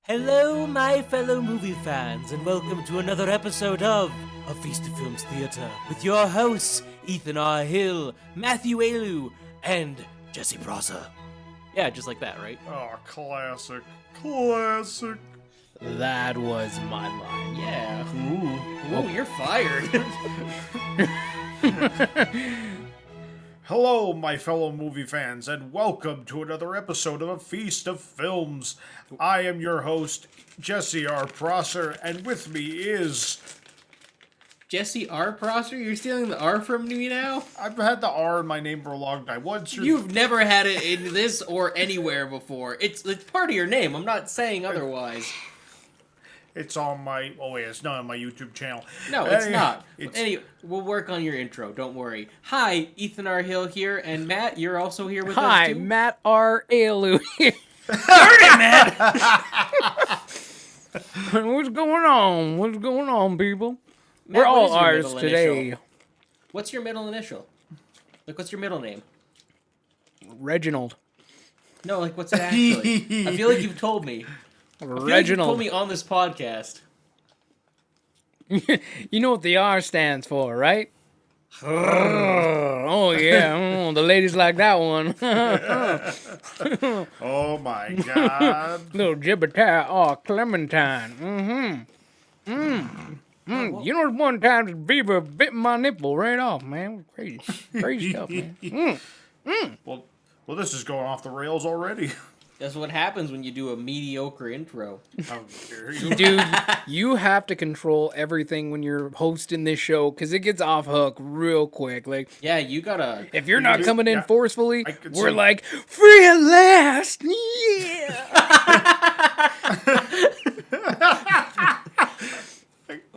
Hello, my fellow movie fans, and welcome to another episode of A Feast of Films Theatre with your hosts, Ethan R. Hill, Matthew Ayalew, and Jesse Prosser. Yeah, just like that, right? Oh, classic. That was my line. Yeah. Ooh. Whoa, you're fired. Hello, my fellow movie fans, and welcome to another episode of A Feast of Films. I am your host, Jesse R. Prosser, and with me is... Jesse R. Prosser? You're stealing the R from me now? I've had the R in my name for a long time. You've never had it in this or anywhere before. It's part of your name. I'm not saying otherwise. It's on my... Oh, wait, it's not on my YouTube channel. No, it's not. Anyway, we'll work on your intro. Don't worry. Hi, Ethan R. Hill here, and Matt, you're also here with us, Hi, too? Matt R. Ayalew here. Darn it, Matt! What's going on? What's going on, people? Matt, We're what all is your artists middle today. initial? What's your middle initial? Like, what's your middle name? Reginald. No, like, what's it actually? I feel like you've told me. I feel like you've Reginald. told me on this podcast. You know what the R stands for, right? Oh, yeah. The ladies like that one. Oh, my God. Little Gibbertar. Oh, Clementine. You know, one time the beaver bit my nipple right off, man. Crazy. Crazy stuff, man. Well, this is going off the rails already. That's what happens when you do a mediocre intro. How dare you. Dude, you have to control everything when you're hosting this show because it gets off hook real quick. Like, Yeah, you gotta... if you're not coming in Yeah, forcefully, I could we're see. like, free at last! Yeah!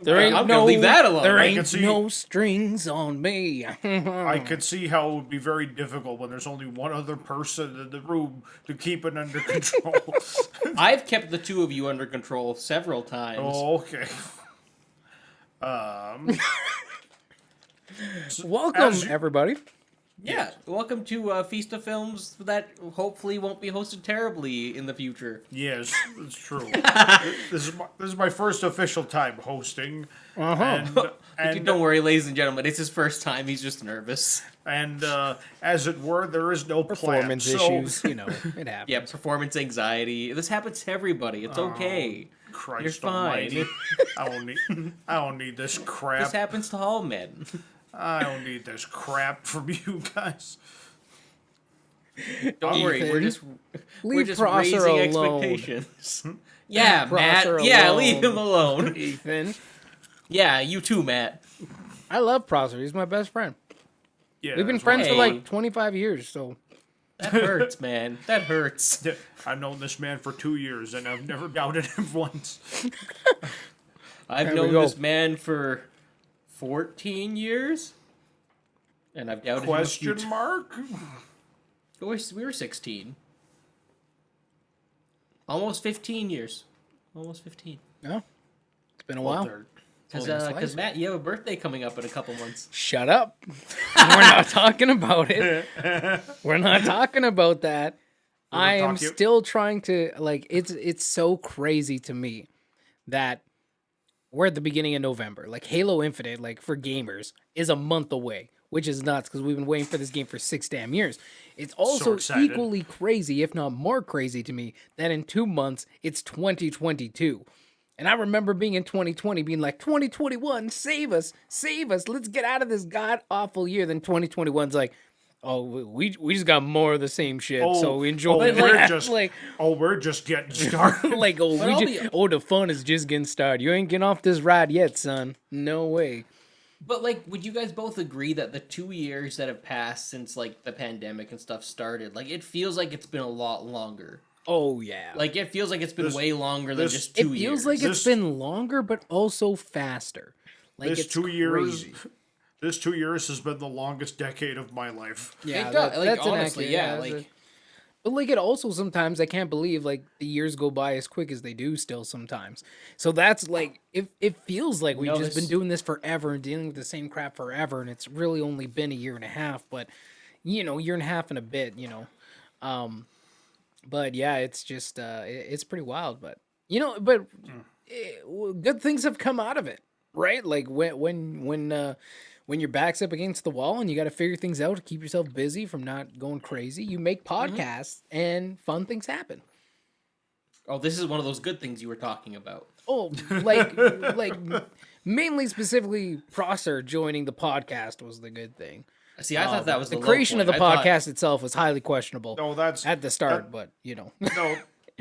There ain't I'm gonna leave that alone. There I ain't can see- no strings on me. I could see how it would be very difficult when there's only one other person in the room to keep it under control. I've kept the two of you under control several times. Oh, okay. Welcome, As you- everybody. Yeah, welcome to Feast of Films that hopefully won't be hosted terribly in the future. Yes, it's true. This is my first official time hosting, and Don't worry, ladies and gentlemen, it's his first time. He's just nervous. as it were, there is no plan. Performance So, issues, it happens. Yeah, performance anxiety. This happens to everybody. It's okay. Christ You're fine. Almighty, I don't need this crap. This happens to all men. I don't need this crap from you guys. Don't worry, we're Ethan, we're just Prosser raising alone. expectations. Yeah, Prosser Matt. Yeah, alone. leave him alone. Ethan. Yeah, you too, Matt. I love Prosser. He's my best friend. Yeah, We've been that's friends Hey. for like 25 years, so. That hurts, man. That hurts. right. I've known this man for 2 years, and I've never doubted him once. I've There we known go. this man for 14 years, and I've doubted him a few Question mark? We were 16. Almost 15 years. Almost 15. Yeah. It's been a while. Because Matt, you have a birthday coming up in a couple months. Shut up. We're not talking about it. We're not talking about that. I am talk you- still trying to, like, it's so crazy to me that we're at the beginning of November. Like, Halo Infinite, like, for gamers, is a month away, which is nuts because we've been waiting for this game for 6 damn years. It's also excited. equally crazy, if not more crazy to me, that in 2 months, it's 2022. And I remember being in 2020, being like, 2021, save us, let's get out of this god-awful year. Then 2021's like, oh, we just got more of the same shit, so enjoy we're that. just, like, we're just getting started. like, oh, But I'll be- the fun is just getting started. You ain't getting off this ride yet, son. No way. But, like, would you guys both agree that the 2 years that have passed since, like, the pandemic and stuff started, like, it feels like it's been a lot longer. Oh, yeah. Like, it feels like it's been This- way longer than this- just it 2 feels years. like This- it's been longer, but also faster. Like, This it's 2 years, crazy. this 2 years has been the longest decade of my life. Yeah, It does, like, that's honestly, inaccurate. yeah, that's like- a- But like it also sometimes I can't believe like the years go by as quick as they do still sometimes. So that's like it feels like we've just been doing this forever and dealing with the same crap forever, and it's really only been a year and a half, but year and a half and a bit, But yeah, it's just it's pretty wild. But But good things have come out of it, right? Like when your back's up against the wall and you got to figure things out to keep yourself busy from not going crazy, you make podcasts and fun things happen. Oh, this is one of those good things you were talking about. Oh, like mainly specifically Prosser joining the podcast was the good thing. See, I thought that was the low creation of point. the podcast itself was highly questionable. No, that's at the start, but no.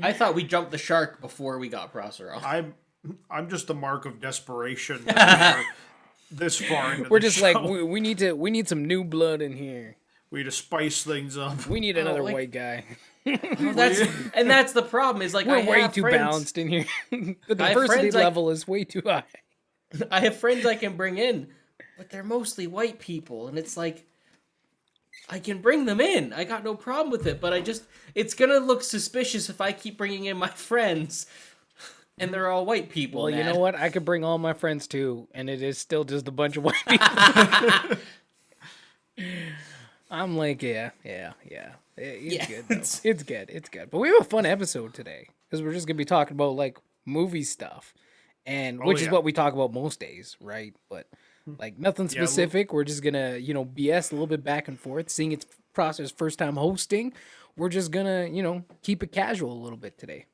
I thought we jumped the shark before we got Prosser off. I'm just the mark of desperation. This far into we're the just show. like we need some new blood in here. We need to spice things up. We need another white guy. That's the problem. Is like we're way too balanced in here. The diversity level is way too high. I have friends I can bring in, but they're mostly white people, and it's like I can bring them in. I got no problem with it, but it's gonna look suspicious if I keep bringing in my friends. And they're all white people. Well, you know what? I could bring all my friends too, and it is still just a bunch of white people. I'm like, yeah. It's good, though. It's good. But we have a fun episode today because we're just gonna be talking about like movie stuff, and which is what we talk about most days, right? But like nothing specific. We're just gonna BS a little bit back and forth. Seeing it's Prosser's first time hosting, we're just gonna keep it casual a little bit today.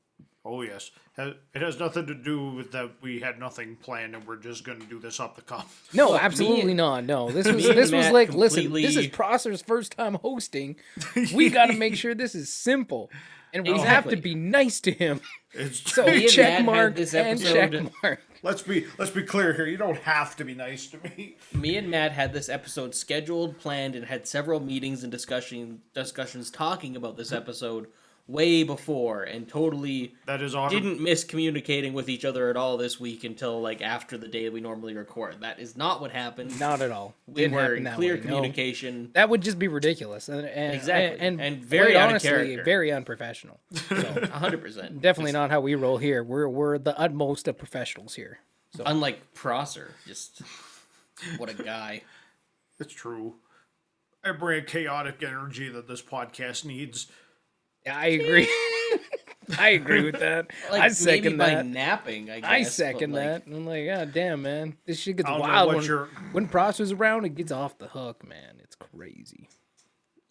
Oh yes, it has nothing to do with that. We had nothing planned, and we're just going to do this off the cuff. No, absolutely not. No, this was like, listen, this is Prosser's first time hosting. We got to make sure this is simple, and we have to be nice to him. So check mark and check mark. Let's be clear here. You don't have to be nice to me. Me and Matt had this episode scheduled, planned, and had several meetings and discussions talking about this episode way before, and totally didn't miss communicating with each other at all this week until like after the day we normally record. That is not what happened. Not at all. We were in clear communication. No. That would just be ridiculous, and exactly, and very honestly, very unprofessional. So, 100%. Definitely not how we roll here. We're the utmost of professionals here. So. Unlike Prosser, just what a guy. It's true. I bring a chaotic energy that this podcast needs. I agree. I agree with that. Like, I second maybe that. By napping, I guess. I second that. I'm like, God damn, man, this shit gets wild when Prosser's around. It gets off the hook, man. It's crazy.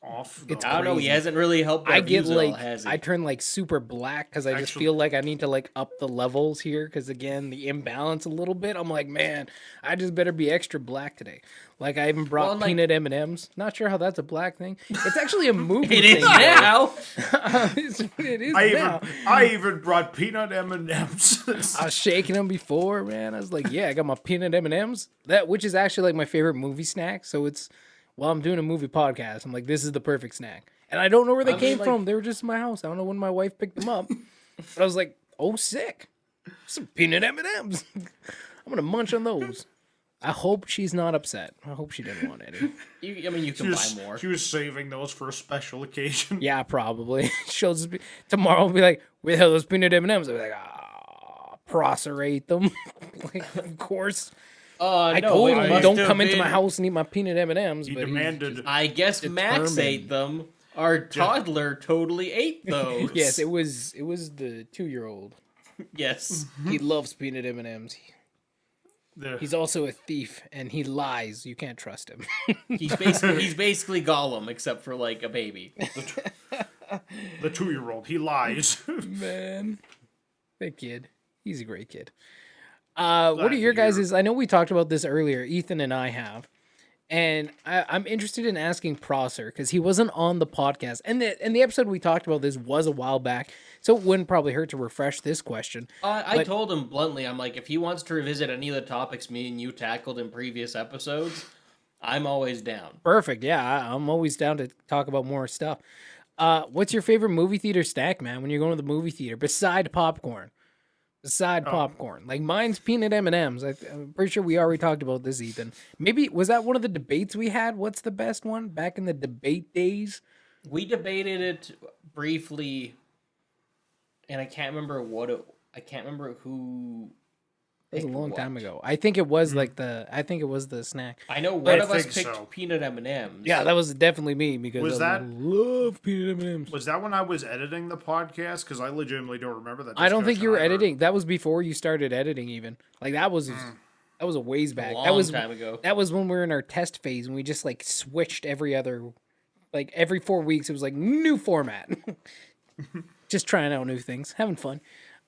I don't know. He hasn't really helped. I get like, I turn like super black because I just feel like I need to like up the levels here because again the imbalance a little bit. I'm like, man, I just better be extra black today. Like I even brought peanut M&Ms. Not sure how that's a black thing. It's actually a movie. It is now. It is now. I even brought peanut M&Ms. I was shaking them before, man. I was like, yeah, I got my peanut M&Ms. Which is actually like my favorite movie snack. So it's. While I'm doing a movie podcast, I'm like, this is the perfect snack. And I don't know where they came from. They were just in my house. I don't know when my wife picked them up. But I was like, oh, sick. Some peanut M&Ms. I'm going to munch on those. I hope she's not upset. I hope she didn't want any. You can buy more. She was saving those for a special occasion. Yeah, probably. Tomorrow will be like, where the hell are those peanut M&Ms? I'll be like, Prosser ate them. Like, of course. I told him, don't come into my house and eat my peanut M&Ms. He demanded. I guess Max ate them. Our toddler totally ate those. Yes, it was the 2-year-old. Yes. He loves peanut M&Ms. He's also a thief, and he lies. You can't trust him. He's basically Gollum, except for like a baby. The 2-year-old. He lies. Man. That kid. He's a great kid. What are your guys'? I know we talked about this earlier. Ethan and I have, and I'm interested in asking Prosser because he wasn't on the podcast, and the episode we talked about this was a while back, so it wouldn't probably hurt to refresh this question. I told him bluntly, I'm like, if he wants to revisit any of the topics me and you tackled in previous episodes, I'm always down. Perfect. Yeah, I'm always down to talk about more stuff. What's your favorite movie theater snack, man? When you're going to the movie theater, beside popcorn? Popcorn. Like mine's peanut M&Ms. I'm pretty sure we already talked about this, Ethan. Maybe was that one of the debates we had? What's the best one back in the debate days? We debated it briefly, and I can't remember who It was a long time what? ago. I think it was like I think it was the snack. I know one of us think picked so. peanut M&Ms. Yeah, that was definitely me because Was I that- love peanut M&Ms. Was that when I was editing the podcast? Because I legitimately don't remember that. I don't think you were discussion either. editing. That was before you started editing. Even like that was a ways back. long that was time ago. That was when we were in our test phase and we just like switched every 4 weeks. It was like new format. Just trying out new things, having fun.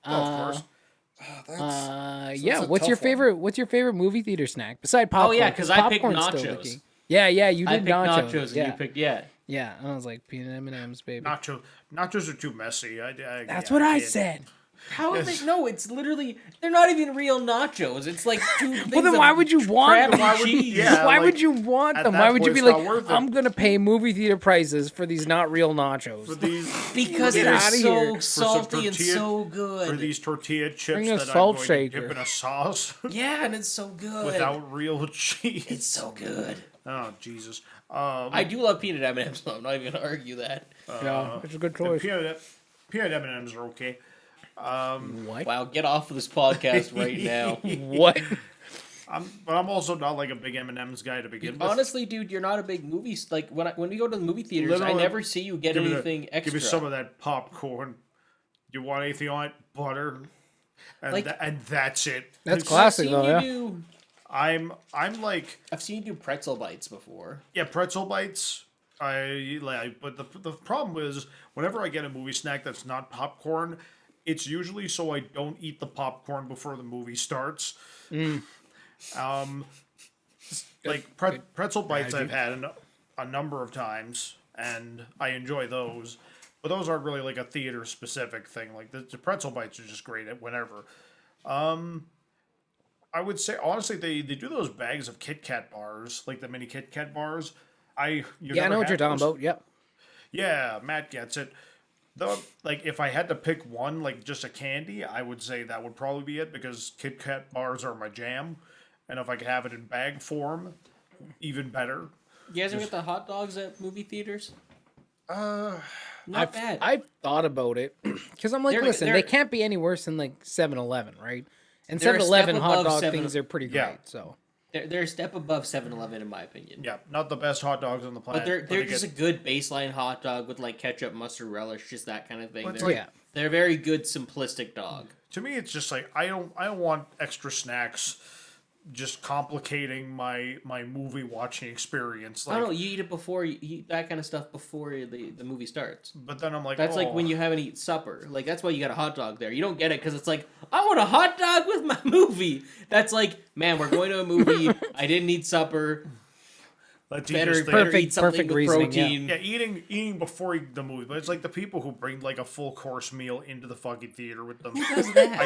Oh, of course. Yeah. a What's your tough one. favorite? What's your favorite movie theater snack beside popcorn? yeah, 'cause I picked popcorn's still the nachos. king. Yeah, you I did picked nachos. nachos and yeah, you picked yeah. yeah. I was like peanut M&Ms, baby. Nachos are too messy. That's what I can't. said. How are they? No, it's literally they're not even real nachos. It's like two things. Well, then why would you want crab them? and cheese? Yeah, Why like, would you want at them? that Why would you point, be it's not like, worth it. I'm gonna pay movie theater prices for these not real nachos? For these, Because Get they're outta so here. salty and tortilla- so for good. these tortilla chips Bring a that salt I'm going shaker. to dip in a sauce Yeah, and it's so good. without real cheese. It's so good. Oh Jesus! I do love peanut M&Ms, so I'm not even gonna argue that. Yeah, it's a good the choice. peanut M&Ms are okay. What? Wow, get off of this podcast right now. What? But I'm also not like a big M&Ms guy to begin with. Honestly, dude, you're not a big movie. Like when we go to the movie theaters, I Literally, never see you get Give me anything extra. Give me some of that popcorn. You want anything on it? Butter. And, Like- and that's it. That's I've classic seen though. you Yeah. do. I'm like, I've seen you do pretzel bites before. yeah, pretzel bites. I like, but the problem is whenever I get a movie snack that's not popcorn, it's usually so I don't eat the popcorn before the movie starts. Like pretzel bites I've had a number of times, and I enjoy those. But those aren't really like a theater specific thing. Like the pretzel bites are just great at whenever. I would say honestly they do those bags of Kit Kat bars, like the mini Kit Kat bars. You Yeah, I know what you're talking about. Yep. Yeah, Matt gets it. Though, like, if I had to pick one, like just a candy, I would say that would probably be it because Kit Kat bars are my jam, and if I could have it in bag form, even better. You guys ever get the hot dogs at movie theaters? Not bad. I've thought about it because I'm like, They're- listen, they're- they can't be any worse than like 7-Eleven, right? And They're a 7-Eleven step hot above dog 7 things are pretty great. Yeah. So They're a step above 7-Eleven in my opinion. Yeah, not the best hot dogs on the planet. But they're they just get- a good baseline hot dog with like ketchup, mustard, relish, just that kind of thing. But it's They're, yeah. they're a very good simplistic dog. to me, it's just like I don't want extra snacks, just complicating my movie watching experience. I Like, don't know, you eat it before you eat that kind of stuff before the movie starts. but then I'm like, That's like when you haven't eaten supper. Like that's why you got a hot dog there. You don't get it because it's like I want a hot dog with my movie. That's like, man, we're going to a movie. I didn't eat supper. let's eat Better, this thing. better Perfect- eat something perfect with reasoning, yeah. protein. Yeah, eating before the movie, but it's like the people who bring like a full course meal into the fucking theater with them. does that?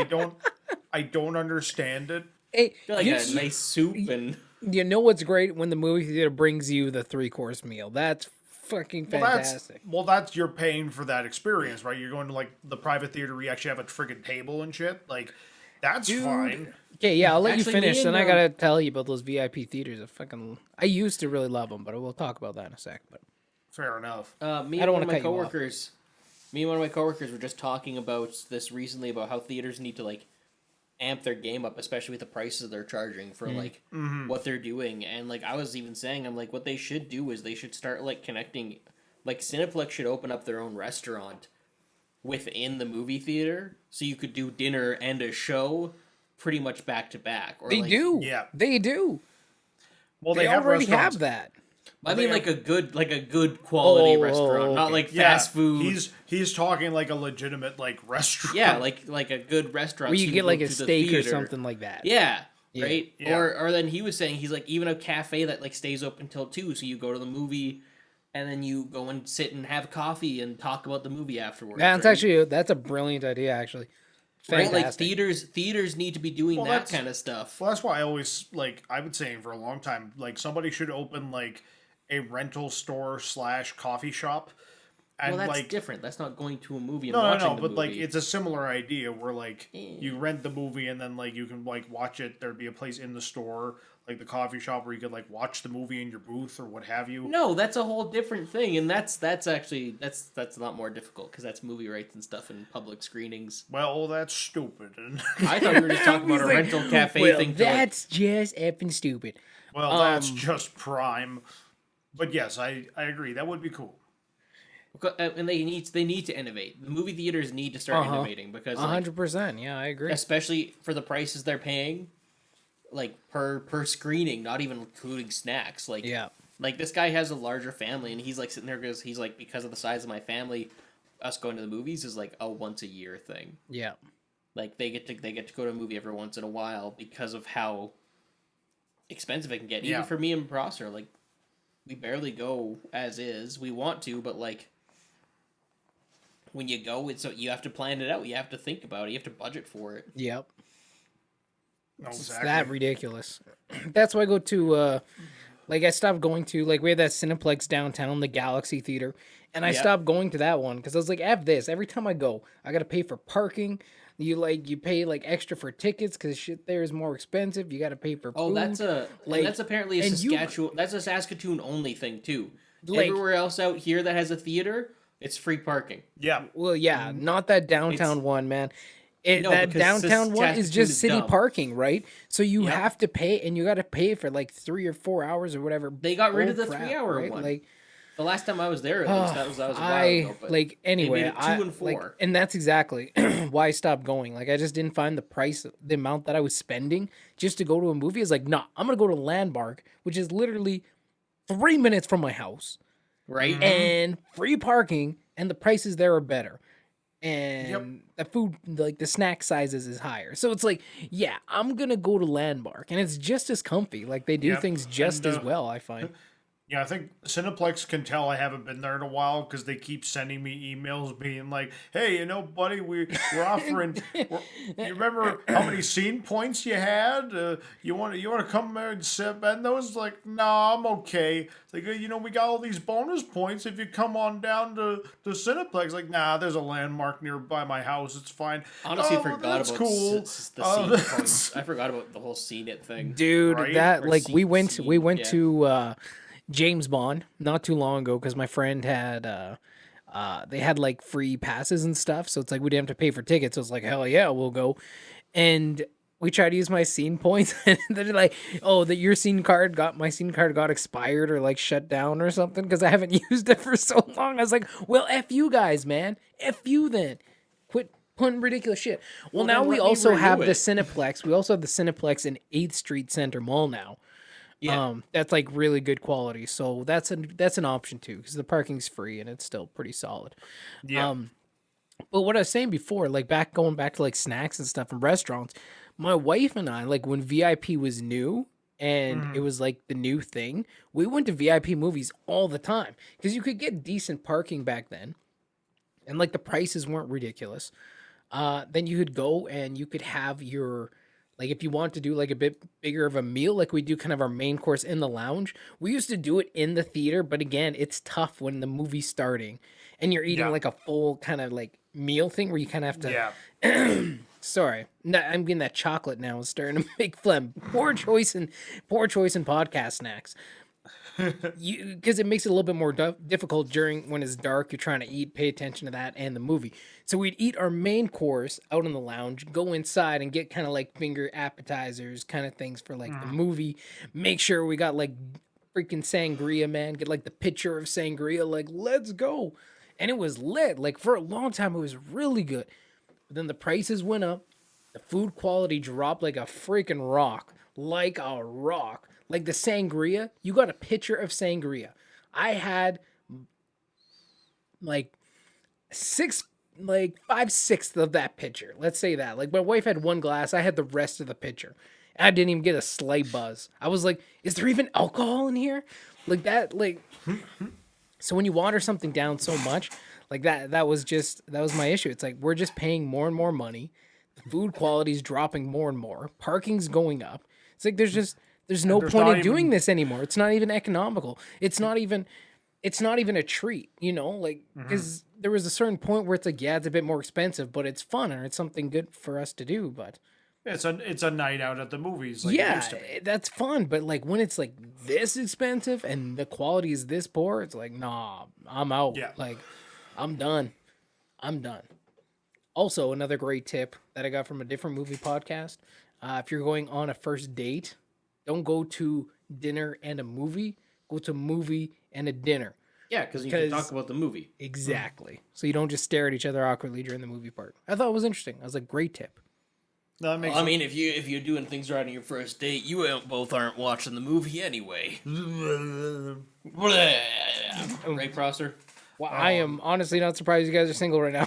I don't understand it. hey, Like you, a nice soup and you know what's great when the movie theater brings you the 3-course meal. That's fucking fantastic. That's you're paying for that experience, right? You're going to like the private theater where you actually have a friggin' table and shit. Like that's fine. Okay, yeah, I'll let Actually, you finish. me Then and, I gotta tell you about those VIP theaters. I used to really love them, but we'll talk about that in a sec. But Fair enough. me I and don't one wanna of my cut you off. coworkers, me and one of my coworkers were just talking about this recently about how theaters need to like amp their game up, especially with the prices they're charging for like what they're doing. And like I was even saying, I'm like, what they should do is they should start like connecting, like Cineplex should open up their own restaurant within the movie theater, so you could do dinner and a show pretty much back to back. Or they like, do. yeah. They do. Well, They have already restaurants. have that. I mean, like a good quality Oh, restaurant, not okay. like Yeah, fast food. He's talking like a legitimate like restaurant. Yeah, like a good restaurant. Where so you can get go like a to the steak or theater. something like that. Yeah, Yeah. right. Yeah. Or then he was saying he's like even a cafe that like stays open till 2, so you go to the movie, and then you go and sit and have coffee and talk about the movie afterwards. That's right? actually that's a brilliant idea. Actually, right. fantastic. Like theaters need to be doing Well, that that's- kind of stuff. Well, that's why I always like I've been saying for a long time like somebody should open like a rental store / coffee shop And Well, that's like, different. That's not going to a movie and no, watching no, the but movie. like it's a similar idea where like you rent the movie and then like you can like watch it. There'd be a place in the store, like the coffee shop, where you could like watch the movie in your booth or what have you. No, that's a whole different thing, and that's actually that's a lot more difficult because that's movie rights and stuff and public screenings. Well, that's stupid. And I thought you were just talking about a He's like, rental cafe well, thing. To, like, that's just effing stupid. well, that's just prime. But yes, I agree. That would be cool. and they need to innovate. The movie theaters need to start innovating because like, 100%. Yeah, I agree. especially for the prices they're paying, like per screening, not even including snacks. Like Yeah. like this guy has a larger family, and he's like sitting there because he's like, because of the size of my family, us going to the movies is like a once a year thing. Yeah. Like they get to go to a movie every once in a while because of how expensive it can get. Yeah. Even for me and Prosser, like we barely go as is. We want to, but like when you go, it's you have to plan it out. You have to think about it. You have to budget for it. Yep. No, It's exactly. that ridiculous. That's why I go to, like, I stopped going to, like, we had that Cineplex downtown, the Galaxy Theater, and I Yeah. stopped going to that one because I was like, F this. Every time I go, I got to pay for parking. You pay, like, extra for tickets because shit there is more expensive. You got to pay for food. Oh, that's like, that's apparently a and you- Saskatchewan. That's a Saskatoon only thing too. Like- Everywhere else out here that has a theater, it's free parking. Yeah. Well, yeah, not that downtown one, man. No, That because downtown one is Saskatoon just is city dumb. parking, right? So you Yep. have to pay, and you got to pay for like 3 or 4 hours or whatever. They got rid of the Bull crap, 3-hour right? one. Like, The last time I was there, at least that was a while I ago. But like anyway. made it 2 I and 4. like, and that's exactly why I stopped going. Like, I just didn't find the price, the amount that I was spending just to go to a movie. Is like, nah, I'm gonna go to Landmark, which is literally 3 minutes from my house, right? and free parking, and the prices there are better. And Yep. the food, like the snack sizes, is higher. So it's like, yeah, I'm gonna go to Landmark, and it's just as comfy. Like they do Yep. things just And, as well. I find. Yeah, I think Cineplex can tell I haven't been there in a while because they keep sending me emails being like, "Hey, you know, buddy, we're offering. You remember how many scene points you had? You want to come there and spend those?" Like, nah, I'm okay. It's like, you know, we got all these bonus points if you come on down to Cineplex. Like, nah, there's a Landmark nearby my house. It's fine. Honestly, "Oh, forgot that's about cool. the scene that's- points. I forgot about the whole scene it thing. Dude, Right? that Or like we scene- went scene, yeah. to James Bond not too long ago because my friend had they had like free passes and stuff, so it's like we didn't have to pay for tickets. So it's like, hell yeah, we'll go. And we tried to use my scene points, and they're like, "Oh, that your scene card got expired or like shut down or something because I haven't used it for so long." I was like, "Well, f you guys, man, f you then, quit putting ridiculous shit." Well, now then we let me also renew have the it. Cineplex. We also have the Cineplex in 8th Street Center Mall now. Yeah. That's like really good quality. So that's an option too because the parking's free and it's still pretty solid. Yeah. But what I was saying before, like going back to like snacks and stuff in restaurants, my wife and I, like when VIP was new and it was like the new thing, we went to VIP movies all the time because you could get decent parking back then, and like the prices weren't ridiculous. Then you could go and you could have your, like if you want to do like a bit bigger of a meal, like we do kind of our main course in the lounge. We used to do it in the theater, but again, it's tough when the movie's starting and you're eating Yeah. like a full kind of like meal thing where you kind of have to. Yeah. Sorry, no, I'm getting that chocolate now. It's starting to make phlegm. Poor choice in podcast snacks. Because it makes it a little bit more difficult during when it's dark. You're trying to eat, pay attention to that and the movie. So we'd eat our main course out in the lounge, go inside and get kind of like finger appetizers, kind of things for like the movie. Make sure we got like freaking sangria, man. Get like the pitcher of sangria. Like, let's go. And it was lit. Like for a long time, it was really good. But then the prices went up. The food quality dropped like a freaking rock. Like a rock. Like the sangria, you got a pitcher of sangria. I had like 5/6 of that pitcher. Let's say that. Like my wife had one glass, I had the rest of the pitcher. And I didn't even get a slight buzz. I was like, is there even alcohol in here? Like that, like so when you water something down so much, like that was my issue. It's like we're just paying more and more money. The food quality's dropping more and more. Parking's going up. It's like there's no there's point not in doing even- this anymore. It's not even economical. It's not even it's not even a treat, like, because there was a certain point where it's like, yeah, it's a bit more expensive, but it's fun and it's something good for us to do. But It's a night out at the movies. Like it yeah, used to be. that's fun. But like when it's like this expensive and the quality is this poor, it's like, nah, I'm out. Yeah. Like, I'm done. I'm done. Also, another great tip that I got from a different movie podcast. If you're going on a first date, don't go to dinner and a movie. Go to a movie and a dinner. Yeah, because you can talk about the movie. Exactly. So you don't just stare at each other awkwardly during the movie part. I thought it was interesting. I was like, great tip. No, that makes I mean, if you're doing things right on your first date, you both aren't watching the movie anyway. Right, Prosser? Well, I am honestly not surprised you guys are single right now.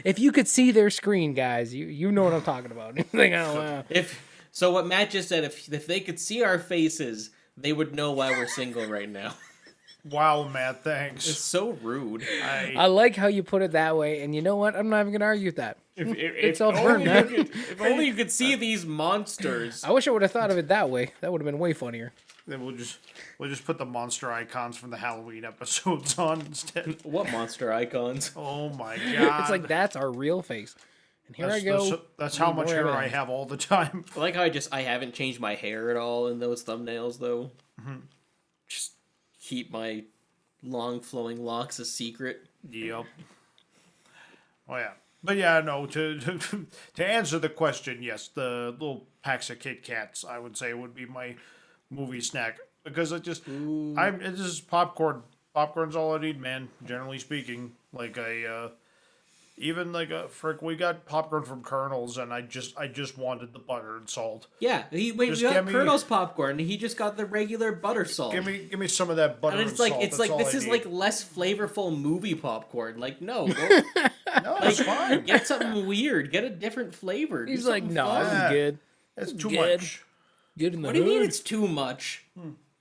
If you could see their screen, guys, you know what I'm talking about. Like, oh, wow. So what Matt just said, if they could see our faces, they would know why we're single right now. Wow, Matt, thanks. It's so rude. I like how you put it that way, and you know what? I'm not even gonna argue with that. It's self-burn, man. If only you could see these monsters. I wish I would have thought of it that way. That would have been way funnier. Then we'll just put the monster icons from the Halloween episodes on instead. What monster icons? Oh my god! It's like that's our real face. And here I go. That's how much more hair I evidence. have all the time. I like how I haven't changed my hair at all in those thumbnails though. Just keep my long flowing locks a secret. Yep. Oh yeah. But yeah, no. To answer the question, yes, the little packs of Kit Kats, I would say, would be my movie snack because it's just popcorn. Popcorn's all I need, man. Generally speaking, like we got popcorn from Colonel's, and I just wanted the butter and salt. Yeah, we got Colonel's popcorn. He just got the regular butter salt. Give me some of that butter and and salt. It's That's like all this I is need. like less flavorful movie popcorn. Like no, No, it's fine. get something weird. Get a different flavor. Do He's like, something no, fun. I'm good. It's too Good. much. Good in the What do hood. you mean it's too much?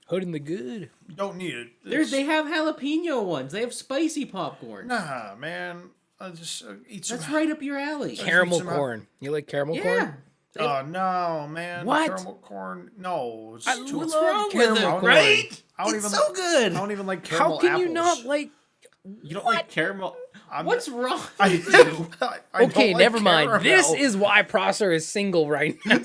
Hood in the good. You don't need it. They have jalapeno ones. They have spicy popcorn. Nah, man. I just eat some. That's right up your alley. Caramel some- corn. You like caramel Yeah. corn? Oh no, man! What? Caramel corn? No, it's I too. love wrong with caramel it, corn. right? I don't It's even so good. I don't even like caramel How can apples. you not like? You don't like caramel? What's wrong? I do. I don't Okay, like never mind. caramel. This is why Prosser is single right now.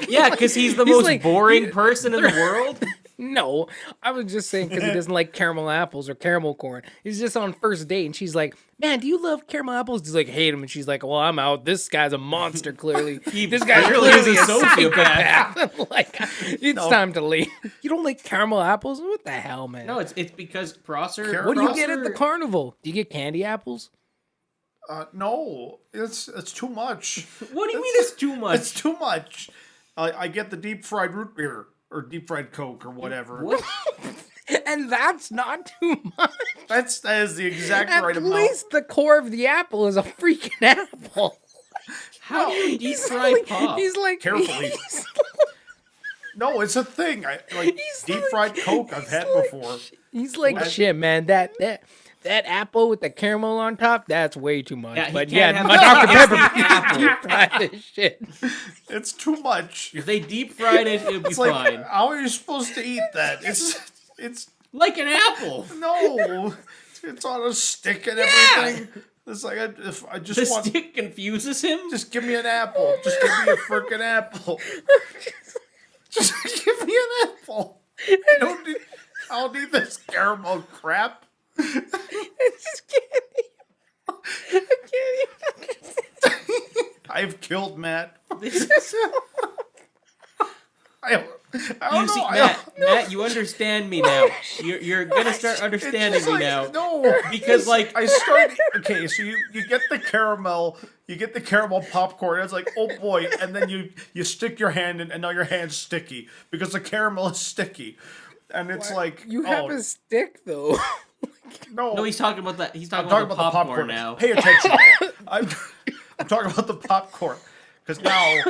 Yeah, because he's the He's most like- boring person in the world. No, I was just saying because he doesn't like caramel apples or caramel corn. He's just on first date, and she's like, "Man, do you love caramel apples?" He's like, "Hate them," and she's like, "Well, I'm out. This guy's a monster. Clearly, this guy's clearly clearly is a a sociopath." sociopath. Like, it's time to leave. You don't like caramel apples? What the hell, man? No, it's because Prosser. What do you get at the carnival? Do you get candy apples? No, it's too much. What do you mean it's too much? It's too much. I get the deep fried root beer or deep fried Coke or whatever. What? And that's not too much. That is the exact At right amount. least the core of the apple is a freaking apple. How do you deep He's fry like, pop? he's like Carefully. he's- No, it's a thing. I like He's deep like- fried Coke. I've he's had like- before. He's like, shit, man. That apple with the caramel on top, that's way too much. Yeah, he but can't yeah, have my that. Dr. It's Pepper the apple. deep fry this shit. It's too much. If they deep fried it, it'd be It's like, fine. how are you supposed to eat that? It's Like an apple. no. It's on a stick and everything. It's like if I just The want, stick confuses him. just give me an apple. Just give me a freaking apple. Just give me an apple. I don't need this caramel crap. I just can't. I can't even. I've killed Matt. This- I don't You see, know. Matt, you understand me now. You're gonna start understanding me now. No, Because, like- I started. Okay, so you get the caramel, popcorn. It's like, oh boy, and then you stick your hand in, and now your hand's sticky because the caramel is sticky, and it's like You have a stick though. no. No, he's talking about that. He's I'm talking, talking about, about the popcorn the now. popcorn. Pay attention. Man. I'm talking about the popcorn because now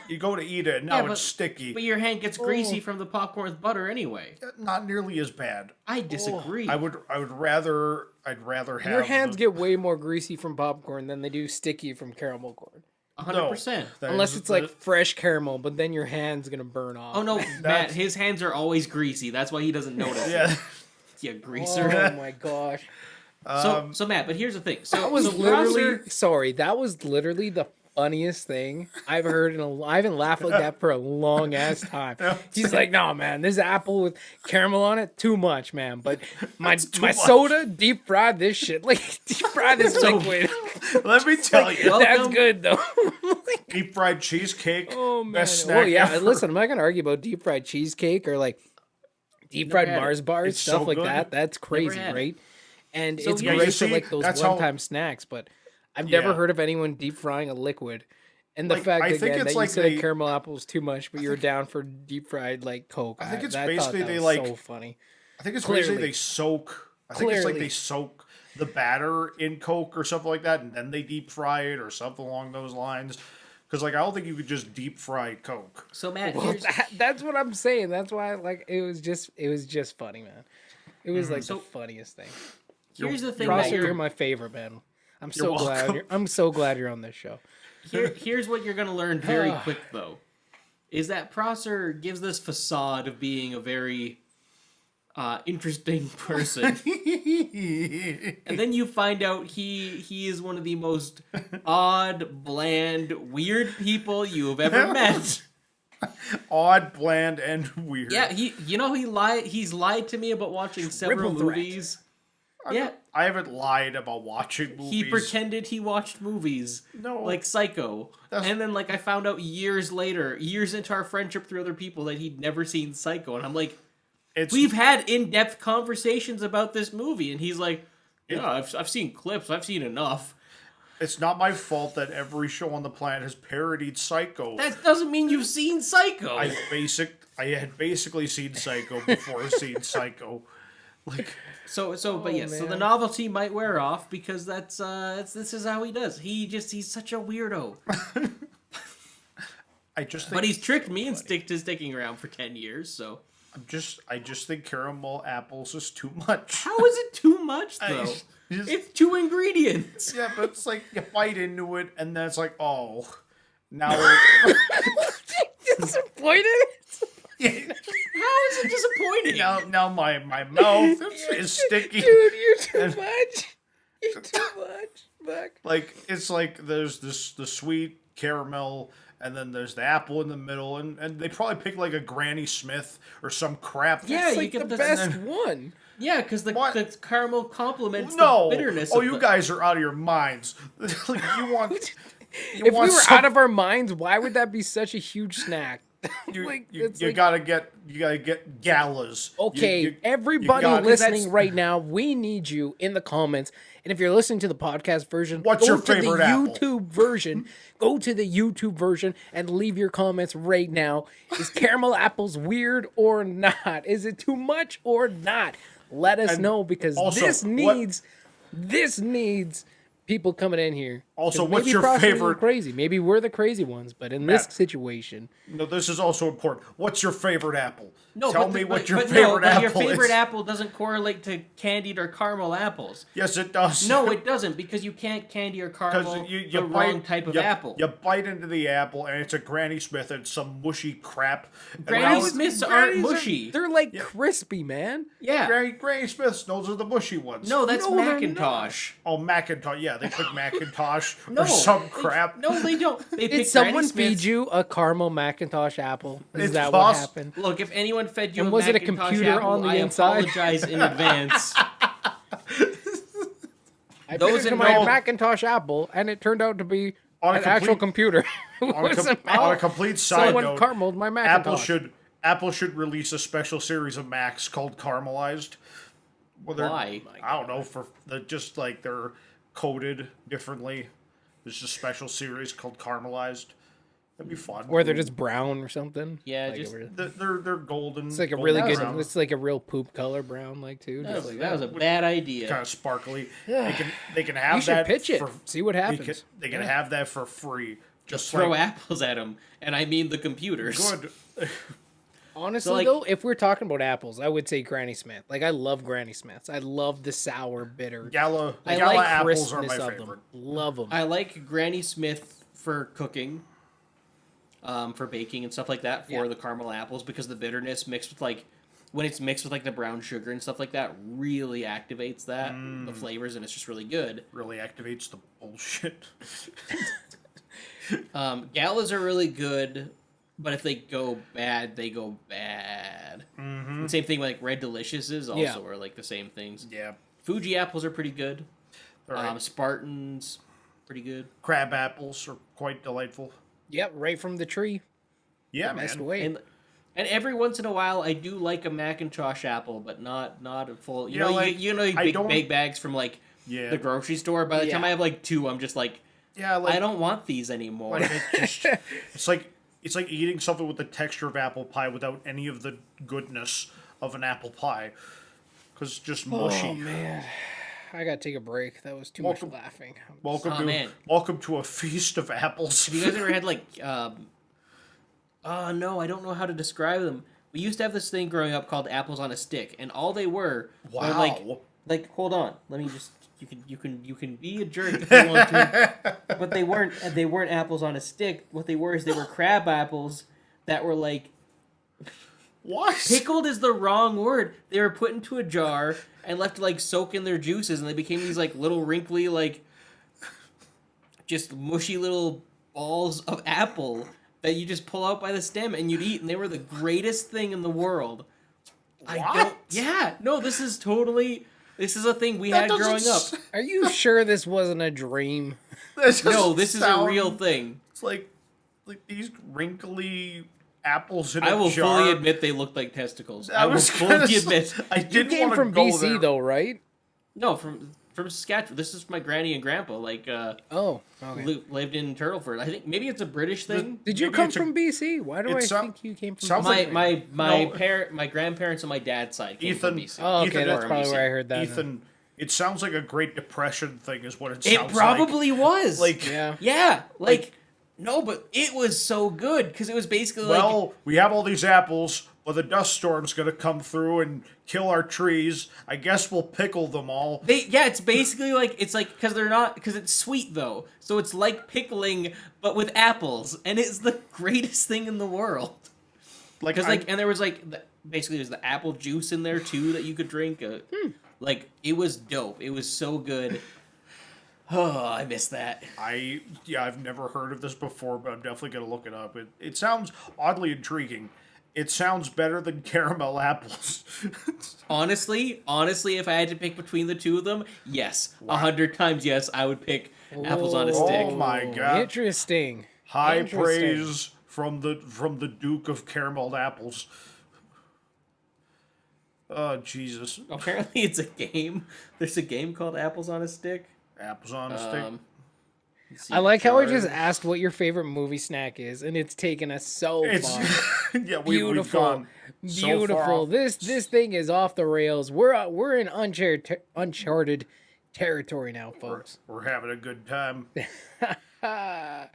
you go to eat it, and now Yeah, it's sticky. But your hand gets greasy from the popcorn with butter anyway. Not nearly as bad. I disagree. I'd rather have Your hands the- get way more greasy from popcorn than they do sticky from caramel corn. 100%. that Unless is it's like the- fresh caramel, but then your hand's gonna burn off. Oh no, Matt, his hands are always greasy. That's why he doesn't notice. yeah. Yeah, greaser. Oh my gosh. So Matt, but here's the thing. So That was so literally Prosser- that was literally the funniest thing I've heard I haven't laughed like that for a long ass time. He's like, "No, man, this apple with caramel on it, too much, man. But my much. soda, deep fried this shit, like deep fry this liquid. Let me tell you, Well- That's Welcome. good though." deep fried cheesecake. Oh man. Best snack Well, yeah. ever. Listen, I'm not gonna argue about deep fried cheesecake or like deep fried had it. Mars bars, It's stuff so like good. that. That's crazy, had it. right? And So it's yeah, great you for see, like those that's how- one-time snacks, but I've never Yeah. heard of anyone deep frying a liquid. And the Like, fact I again think that it's you like said they- caramel apples too much, but you're down for deep fried like Coke. I think it's thought basically that they, was like- so funny. I think it's Clearly. basically they soak. I think it's like Clearly. they soak the batter in Coke or something like that, and then they deep fry it or something along those lines. Because like I don't think you could just deep fry Coke. So Matt, Well, here's, that's what I'm saying. That's why like it was just funny, man. It was like So- the funniest thing. here's the thing. Prosser, Matt, you're my favorite, man. I'm You're so glad welcome. I'm so glad you're on this show. Here's what you're gonna learn very quick though, is that Prosser gives this facade of being a very interesting person, and then you find out he is one of the most odd, bland, weird people you have ever met. Odd, bland, and weird. Yeah, he's lied to me about watching several Triple threat. movies. Yeah, I haven't lied about watching movies. he pretended he watched movies. No. Like Psycho. That's- And then like I found out years later, years into our friendship through other people, that he'd never seen Psycho. And I'm like, It's we've had in-depth conversations about this movie. And he's like, yeah, I've seen clips. I've seen enough. It's not my fault that every show on the planet has parodied Psycho. That doesn't mean you've seen Psycho. I had basically seen Psycho before seeing Psycho. Like So the man. novelty might wear off because this is how he does. He's such a weirdo. I just think But he's tricked me and sticking around for 10 years, so. I just think caramel apples is too much. How is it too much, though? just- It's 2 ingredients. Yeah, but it's like you bite into it and then it's like, oh, now Disappointed? How is it disappointing? now my mouth is sticky. Dude, you're too much. You're too much. Fuck. Like it's like there's the sweet caramel and then there's the apple in the middle and they probably pick like a Granny Smith or some crap. Yeah, It's you like get the the- best one. Yeah, because the What? caramel complements No. the bitterness. Oh, of you the- guys are out of your minds. Like, you want If we were out of our minds, why would that be such a huge snack? you, Like, you, it's you like- gotta get galas. Okay, You everybody gotta- listening right now, we need you in the comments. And if you're listening to the podcast version, What's go your to favorite the apple? YouTube version. Go to the YouTube version and leave your comments right now. Is caramel apples weird or not? Is it too much or not? Let us And know because also, this what- needs people coming in here. 'Cause Also, what's maybe your Prosper's a little favorite- crazy? Maybe we're the crazy ones, but in this Matt. situation, No, this is also important. What's your favorite apple? No, Tell but me what your but favorite no, but apple your favorite is. apple doesn't correlate to candied or caramel apples. Yes, it does. No, it doesn't because you can't candy or caramel Because you the bite, wrong type of you, apple. You bite into the apple and it's a Granny Smith and some mushy crap. And Granny now it's- Smiths aren't Grannies are- mushy. they're like crispy, man. Yeah. Granny Smiths, those are the mushy ones. No, that's No, they're Macintosh. Oh, Macintosh. Yeah, they pick Macintosh No, or some they- crap. No, they don't. They Did pick someone Granny feed Smiths. you a caramel Macintosh apple? Is It's that what poss- happened? Look, if anyone fed you And a was it a Macintosh computer apple, on the I inside? apologize in advance. I Those bit into in my no- Macintosh apple, and it turned out to be On a an actual computer. It On a, was a on a Mac. complete side Someone note, carameled my Macintosh. Apple should release a special series of Macs called Caramelized. Well, they're- Why? I don't know. For the just like they're coded differently. There's a special series called Caramelized. That'd be fun. Or they're just brown or something. Yeah, Like just- a real- They're golden. it's like a really good. Brown, It's like a real poop color brown, like too. Just like That was a bad idea. kind of sparkly. They can You have should that. pitch it. For, See what they happens. can, they can have that for free. Just Throw like, apples at them, and I mean the computers. good. Honestly, like- though, if we're talking about apples, I would say Granny Smith. Like I love Granny Smiths. I love the sour, bitter. Gala I Gala like apples are crispness my of favorite. them. Love them. I like Granny Smith for cooking, for baking and stuff like that for Yeah. the caramel apples because the bitterness mixed with like when it's mixed with like the brown sugar and stuff like that, really activates that the flavors, and it's just really good. Really activates the bullshit. Galas are really good, but if they go bad, they go bad. And same thing with like Red Deliciouses also are like the same things. Yeah. Fuji apples are pretty good. All right. Spartans, pretty good. Crab apples are quite delightful. Yep, right from the tree. Yeah, Best man. way. And every once in a while, I do like a Macintosh apple, but not a full. You Yeah, know, like, you I don't- big bags from like Yeah. the grocery store. By the time Yeah. I have like 2, I'm just like, Yeah, like I don't want these anymore. like it's like eating something with the texture of apple pie without any of the goodness of an apple pie, because it's just mushy. Oh man, I gotta take a break. That was too Welcome- much laughing. Welcome to a feast of apples. Have you guys ever had like? No, I don't know how to describe them. We used to have this thing growing up called apples on a stick, and all they were like hold on, let me just you can be a jerk if you want to, but they weren't apples on a stick. What they were is they were crab apples that were like What? pickled is the wrong word. They were put into a jar and left to like soak in their juices, and they became these like little wrinkly like just mushy little balls of apple that you just pull out by the stem and you'd eat, and they were the greatest thing in the world. Yeah, no, this is a thing we had growing up. Are you sure this wasn't a dream? No, this is a real thing. It's like these wrinkly apples in a I will jar. fully admit they looked like testicles. I will was fully gonna admit. say- I You didn't came want to from go BC there. though, right? No, from Saskatchewan. This is my granny and grandpa. Like, Oh, okay. lived in Turtleford. I think maybe it's a British thing. Did you Maybe come it's a- from BC? Why do I it sound- think you came from sounds BC? like- My grandparents on my dad's side came from BC. Oh, okay, Ethan, that's probably BC. where I heard that. Ethan, it sounds like a Great Depression thing, is what it It sounds probably was. like. Yeah. Yeah, no, but it was so good because it was basically Well, we have all these apples, but the dust storm's gonna come through and kill our trees. I guess we'll pickle them all. it's basically because it's sweet though, so it's like pickling but with apples, and it's the greatest thing in the world. Like, Because and there was basically there's the apple juice in there too that you could drink. Like it was dope. It was so good. Oh, I missed that. I've never heard of this before, but I'm definitely gonna look it up. It sounds oddly intriguing. It sounds better than caramel apples. Honestly, if I had to pick between the two of them, yes, 100 times yes, I would pick apples on a stick. Oh my god! Interesting. High Interesting. praise from the Duke of Caramel Apples. Oh Jesus! Apparently, it's a game. There's a game called Apples on a Stick. Apples on a stick. Let's see, I like how I Uncharted. just asked what your favorite movie snack is, and it's taken us so It's far. yeah, we've Beautiful, gone so far beautiful. off. This thing is off the rails. We're in uncharted territory now, folks. We're having a good time. Ha!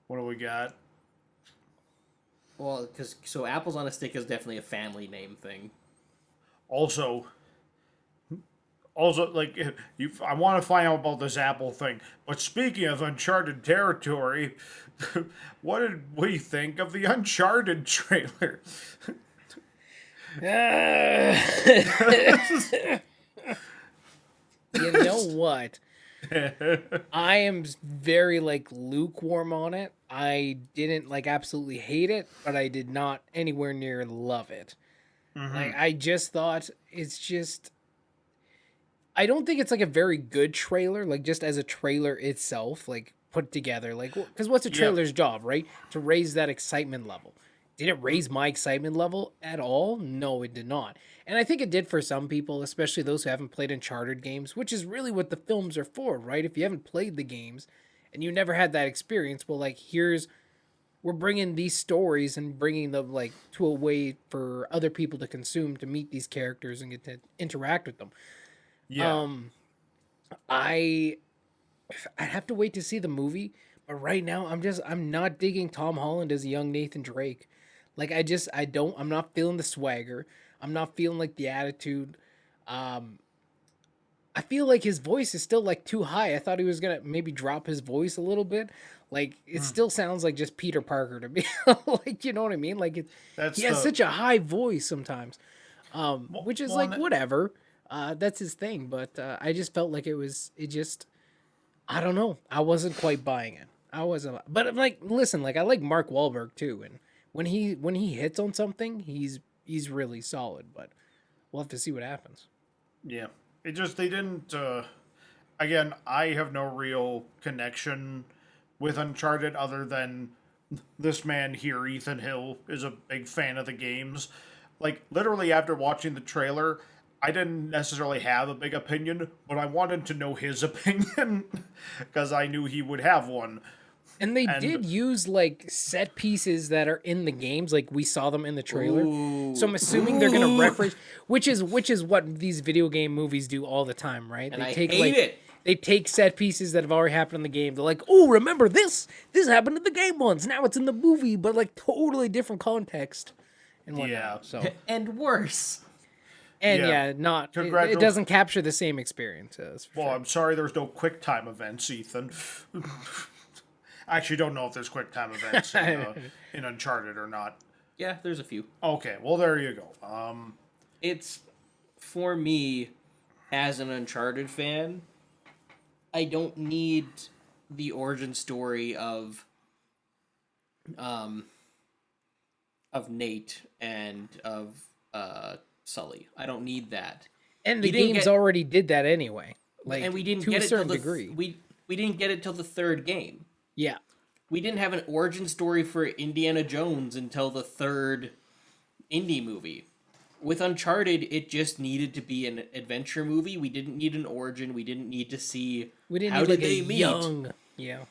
What do we got? Well, so Apples on a Stick is definitely a family name thing. Also, like I want to find out about this Apple thing. But speaking of uncharted territory, what do you think of the Uncharted trailer? You know what? I am very lukewarm on it. I didn't absolutely hate it, but I did not anywhere near love it. I just thought it's just. I don't think it's a very good trailer, just as a trailer itself, put together. Because what's a trailer's job, right? To raise that excitement level. Did it raise my excitement level at all? No, it did not. And I think it did for some people, especially those who haven't played Uncharted games, which is really what the films are for, right? If you haven't played the games and you never had that experience, well, we're bringing these stories and bringing them to a way for other people to consume, to meet these characters and get to interact with them. Yeah. I'd have to wait to see the movie, but right now I'm not digging Tom Holland as a young Nathan Drake. I'm not feeling the swagger. I'm not feeling the attitude. I I feel like his voice is still like too high. I thought he was gonna maybe drop his voice a little bit. Like it still sounds like just Peter Parker to me. Like you know what I mean? Like That's he has the such a high voice sometimes, which is well, like whatever. That's his thing. But I just felt like it just I don't know. I wasn't quite buying it. I wasn't. But I'm like, listen, like I like Mark Wahlberg too, and when he hits on something, he's really solid. But we'll have to see what happens. yeah. It just they didn't. Again, I have no real connection with Uncharted other than this man here, Ethan Hill, is a big fan of the games. Like literally after watching the trailer, I didn't necessarily have a big opinion, but I wanted to know his opinion because I knew he would have one. And they And- did use like set pieces that are in the games, like we saw them in the trailer. So I'm assuming they're gonna reference, which is what these video game movies do all the time, right? And They I take hate like it. they take set pieces that have already happened in the game. They're like, oh, remember this? This happened in the game once. Now it's in the movie, but like totally different context and whatnot. Yeah. So And worse. and Yeah. not it Congratulations. doesn't capture the same experience. That's for Well, sure. I'm sorry there's no QuickTime events, Ethan. I actually don't know if there's QuickTime events in Uncharted or not. Yeah, there's a few. Okay, well there you go. It's for me as an Uncharted fan, I don't need the origin story of Nate and of Sully. I don't need that. And the you didn't games get- already did that anyway. Like And we didn't to get a it till certain the degree. we didn't get it till the third game. Yeah. We didn't have an origin story for Indiana Jones until the third indie movie. With Uncharted, it just needed to be an adventure movie. We didn't need an origin. We didn't need to see We didn't how need did like they a meet. young. Yeah.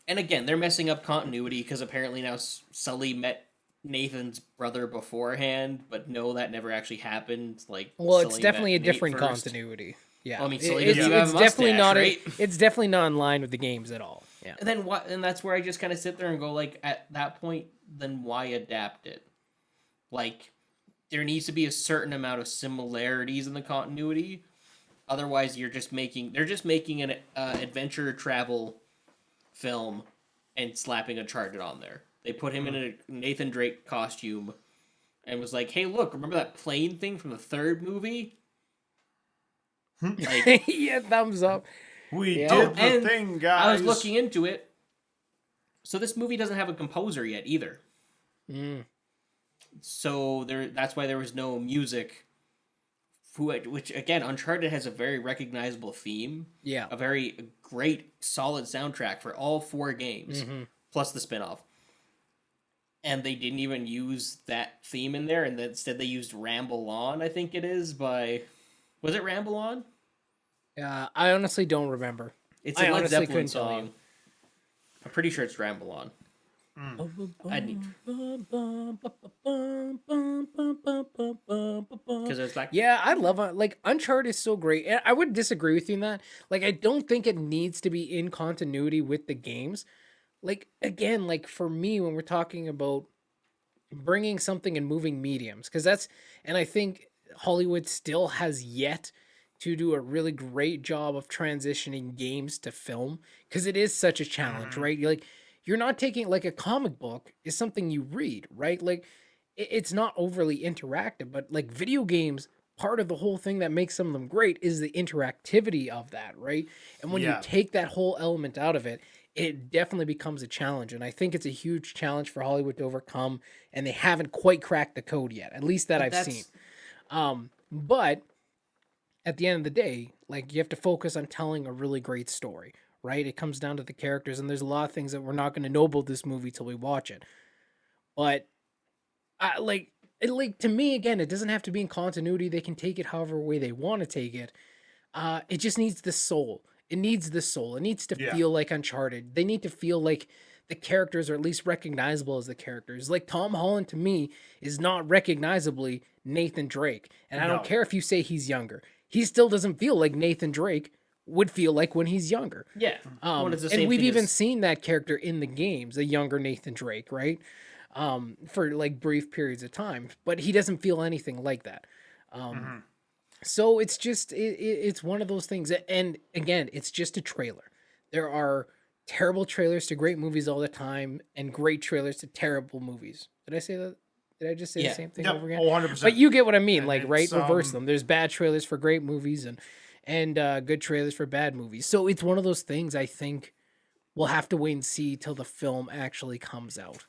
And again, they're messing up continuity because apparently now Sully met Nathan's brother beforehand, but no, that never actually happened. Like, Well, it's Sully definitely a met Nate different first. continuity. Yeah, Well, I mean, It- Sully it's, doesn't have it's a definitely mustache, not. right? It's definitely not in line with the games at all. Yeah, And then what? And that's where I just kind of sit there and go, like, at that point, then why adapt it? Like, there needs to be a certain amount of similarities in the continuity. Otherwise, they're just making an adventure travel film and slapping Uncharted on there. They put him in a Nathan Drake costume and was like, "Hey, look, remember that plane thing from the third movie?" Like, yeah, thumbs up. We Yeah. did the and thing, guys. I was looking into it. So this movie doesn't have a composer yet either. So that's why there was no music. Which again, Uncharted has a very recognizable theme. Yeah, A very great, solid soundtrack for all four games, plus the spinoff. And they didn't even use that theme in there, and instead they used "Ramble On." I think it is by, was it "Ramble On"? I honestly don't remember. It's I a Led honestly Zeppelin couldn't tell song. I'm pretty sure it's "Ramble On." I need because it's like Yeah, I love like Uncharted is so great. And I would disagree with you in that. Like, I don't think it needs to be in continuity with the games. Like, again, like for me, when we're talking about bringing something in moving mediums, because and I think Hollywood still has yet to do a really great job of transitioning games to film, because it is such a challenge, right? You're not taking like a comic book is something you read, right? Like it's not overly interactive, but like video games, part of the whole thing that makes some of them great is the interactivity of that, right? And when you Yeah. take that whole element out of it, it definitely becomes a challenge. And I think it's a huge challenge for Hollywood to overcome, and they haven't quite cracked the code yet, at least that I've seen. But at the end of the day, like you have to focus on telling a really great story, right? It comes down to the characters, and there's a lot of things that we're not going to know about this movie till we watch it. But like to me, again, it doesn't have to be in continuity. They can take it however way they want to take it. It just needs the soul. It needs the soul. It needs to Yeah. feel like Uncharted. They need to feel like the characters are at least recognizable as the characters. Like Tom Holland to me is not recognizably Nathan Drake. And I don't No. care if you say he's younger. He still doesn't feel like Nathan Drake would feel like when he's younger. yeah. Well, it's the And same we've thing even as- seen that character in the games, a younger Nathan Drake, right? For like brief periods of time, but he doesn't feel anything like that. So it's just it's one of those things, and again, it's just a trailer. There are terrible trailers to great movies all the time, and great trailers to terrible movies. Did I say that? Did I just say the Yeah. same thing Yep. over again? Oh, But 100%. you get what I mean, And like right, it's reverse them. There's bad trailers for great movies, and good trailers for bad movies. So it's one of those things. I think we'll have to wait and see till the film actually comes out.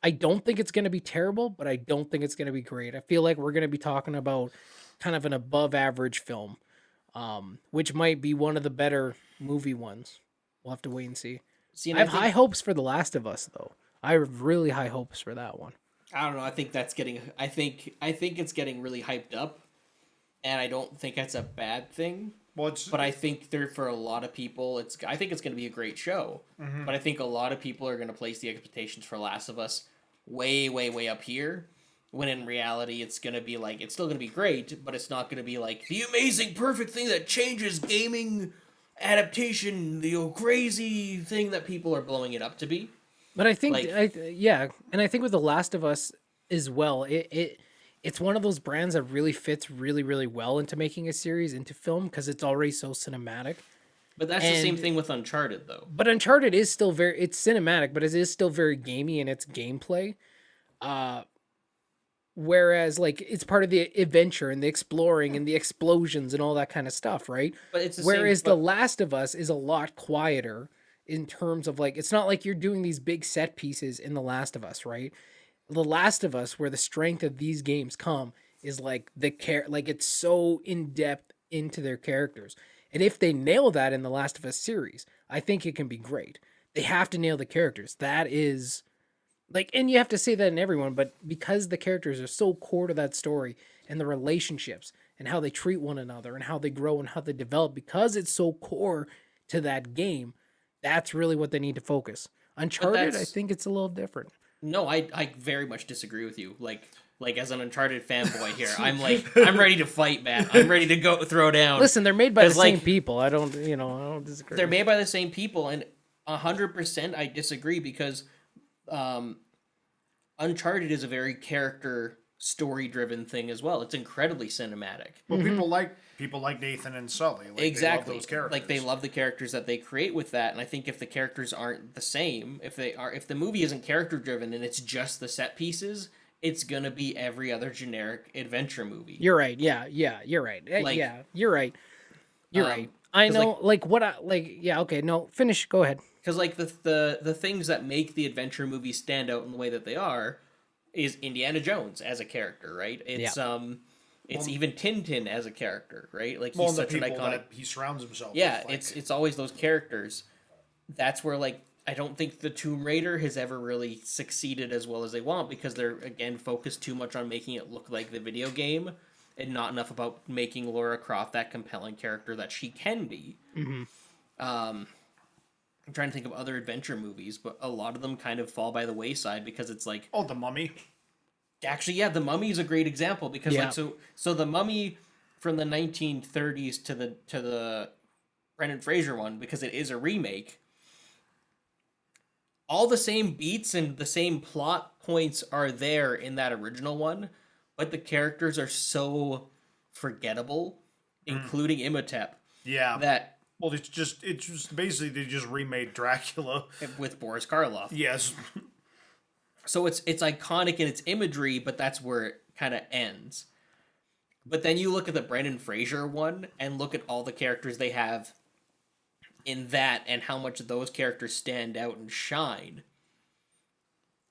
I don't think it's going to be terrible, but I don't think it's going to be great. I feel like we're going to be talking about kind of an above average film, which might be one of the better movie ones. We'll have to wait and see. See, I and have high hopes for The Last of Us, though. I have really high hopes for that one. I don't know. I think that's getting. I think it's getting really hyped up, and I don't think that's a bad thing. well, it's But I think there for a lot of people, I think it's going to be a great show. But I think a lot of people are going to place the expectations for Last of Us way, way, way up here. When in reality, it's going to be like it's still going to be great, but it's not going to be like the amazing, perfect thing that changes gaming adaptation, the crazy thing that people are blowing it up to be. But I think, Like- yeah, and I think with The Last of Us as well, it's one of those brands that really fits really, really well into making a series into film because it's already so cinematic. But that's the same And- thing with Uncharted, though. But Uncharted is still it's cinematic, but it is still very gamey in its gameplay. Whereas like it's part of the adventure and the exploring and the explosions and all that kind of stuff, right? But it's the Whereas same, The Last of Us is a lot quieter in terms of like it's not like you're doing these big set pieces in The Last of Us, right? The Last of Us, where the strength of these games come, is like like it's so in depth into their characters. And if they nail that in the Last of Us series, I think it can be great. They have to nail the characters. That is like, and you have to say that in everyone, but because the characters are so core to that story and the relationships and how they treat one another and how they grow and how they develop, because it's so core to that game, that's really what they need to focus. Uncharted, I that's- think it's a little different. No, I very much disagree with you. Like as an Uncharted fanboy here, I'm ready to fight, man. I'm ready to go throw down. Listen, they're made by the 'Cause, same like, people. I don't disagree. They're made by the same people, and 100% I disagree because Uncharted is a very character story driven thing as well. It's incredibly cinematic. well, people like Nathan and Sully. Like, Exactly. They love those characters. Like they love the characters that they create with that, and I think if the characters aren't the same, if the movie isn't character driven and it's just the set pieces, it's gonna be every other generic adventure movie. You're right. Yeah, you're right. Like- Yeah, you're right. You're Um, right. I 'cause, know, like what I like. Yeah, okay. No, finish. Go ahead. Because like the things that make the adventure movies stand out in the way that they are is Indiana Jones as a character, right? It's it's even Tintin as a character, right? Like well, he's and the such an people iconic. that he surrounds himself Yeah, with. Like, it's always those characters. That's where like I don't think the Tomb Raider has ever really succeeded as well as they want because they're again focused too much on making it look like the video game and not enough about making Laura Croft that compelling character that she can be. I'm trying to think of other adventure movies, but a lot of them kind of fall by the wayside because it's like oh, the Mummy. actually, yeah, The Mummy is a great example because Yeah. like so The Mummy from the 1930s to the Brendan Fraser one because it is a remake. All the same beats and the same plot points are there in that original one, but the characters are so forgettable, including Imhotep, Yeah. that Well, it's just basically they just remade Dracula. with Boris Karloff. Yes. So it's iconic in its imagery, but that's where it kind of ends. But then you look at the Brendan Fraser one and look at all the characters they have in that and how much those characters stand out and shine.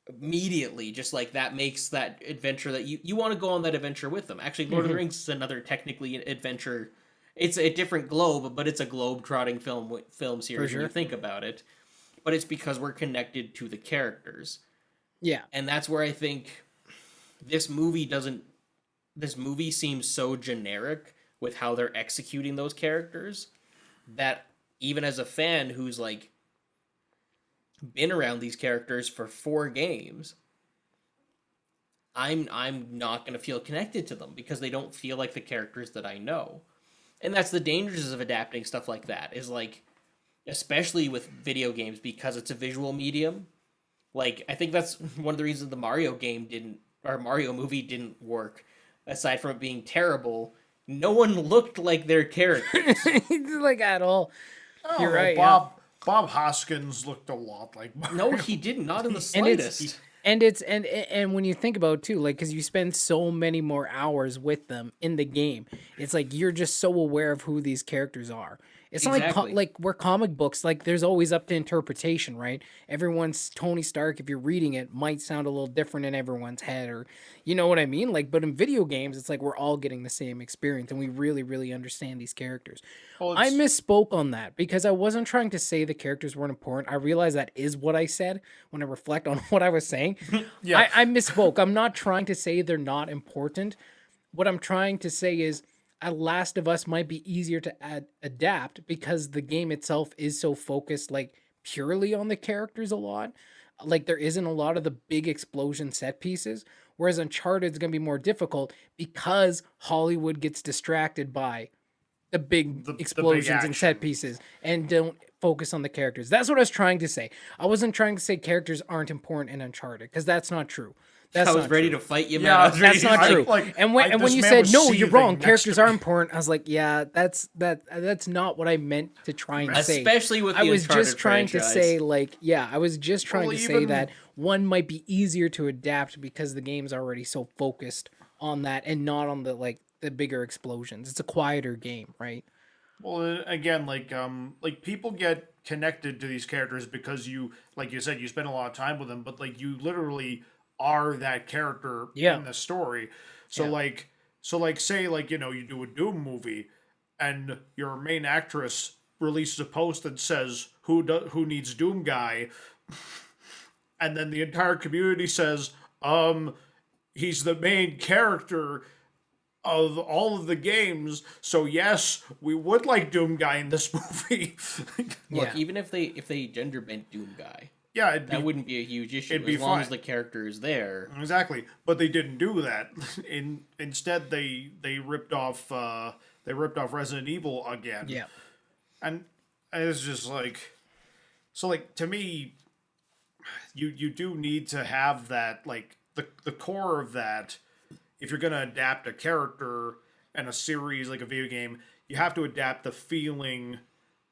Immediately, just like that makes that adventure that you want to go on that adventure with them. Actually, Lord of the Rings is another technically adventure. It's a different globe, but it's a globe-trotting film series when you think about it. But it's because we're connected to the characters. Yeah. And that's where I think this movie seems so generic with how they're executing those characters that even as a fan who's like been around these characters for 4 games, I'm not going to feel connected to them because they don't feel like the characters that I know. And that's the dangers of adapting stuff like that is like especially with video games because it's a visual medium. Like, I think that's one of the reasons the Mario movie didn't work. Aside from it being terrible, no one looked like their character. like at all. I You're don't know, right. Bob Hoskins looked a lot like No, he did not in the And slightest. and when you think about it too, like because you spend so many more hours with them in the game, it's like you're just so aware of who these characters are. It's not Exactly. like we're comic books, like there's always up to interpretation, right? Everyone's Tony Stark, if you're reading it, might sound a little different in everyone's head, or you know what I mean? Like, but in video games, it's like we're all getting the same experience and we really, really understand these characters. Well, I it's- misspoke on that because I wasn't trying to say the characters weren't important. I realize that is what I said when I reflect on what I was saying. Yeah. I misspoke. I'm not trying to say they're not important. What I'm trying to say is a Last of Us might be easier to adapt because the game itself is so focused like purely on the characters a lot. Like there isn't a lot of the big explosion set pieces. Whereas Uncharted is going to be more difficult because Hollywood gets distracted by the big the big explosions and set action. pieces and don't focus on the characters. That's what I was trying to say. I wasn't trying to say characters aren't important in Uncharted because that's not true. That's I was not ready true. to fight you, man. Yeah, I was ready That's to not I- true. like, and when this you man said was no, you're seething wrong. next Characters to are me. important. I was like, yeah, that's not what I meant to try and say. Especially with the I was Uncharted just trying franchise. to say like, yeah, I was just trying Well, to say even- that one might be easier to adapt because the game's already so focused on that and not on the bigger explosions. It's a quieter game, right? Well, again, like people get connected to these characters because you, like you said, you spend a lot of time with them, but like you literally are that character Yeah. in the story. So Yeah. say like you do a Doom movie, and your main actress releases a post that says who needs Doom guy, and then the entire community says he's the main character of all of the games, so yes, we would like Doom Guy in this movie. Look, Yeah. even if they gender bent Doom Guy, Yeah, that wouldn't be a huge issue it'd be as long as fine. the character is there. exactly. But they didn't do that. Instead, they ripped off Resident Evil again. Yeah. And it's just like, so like to me, you do need to have that, like the core of that. If you're gonna adapt a character and a series like a video game, you have to adapt the feeling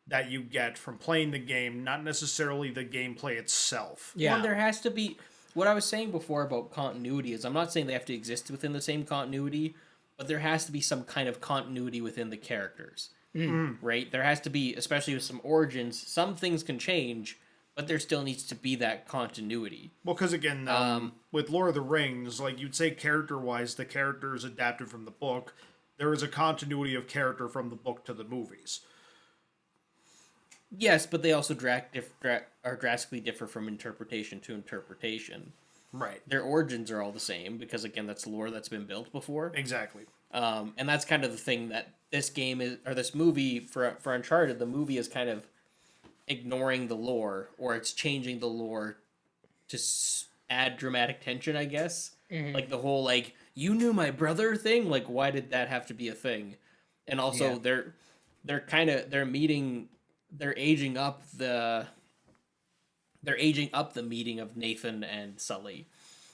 that you get from playing the game, not necessarily the gameplay itself. Yeah. Well, there has to be. What I was saying before about continuity is I'm not saying they have to exist within the same continuity, but there has to be some kind of continuity within the characters. Right? There has to be, especially with some origins, some things can change, but there still needs to be that continuity. Well, because again, with Lord of the Rings, like you'd say character-wise, the character is adapted from the book. There is a continuity of character from the book to the movies. Yes, but they also are drastically differ from interpretation to interpretation. Right. Their origins are all the same because, again, that's lore that's been built before. Exactly. And that's kind of the thing that this game is, or this movie for Uncharted, the movie is kind of ignoring the lore, or it's changing the lore to add dramatic tension, I guess. Like the whole like you knew my brother thing. Like why did that have to be a thing? And also they're aging up the meeting of Nathan and Sully.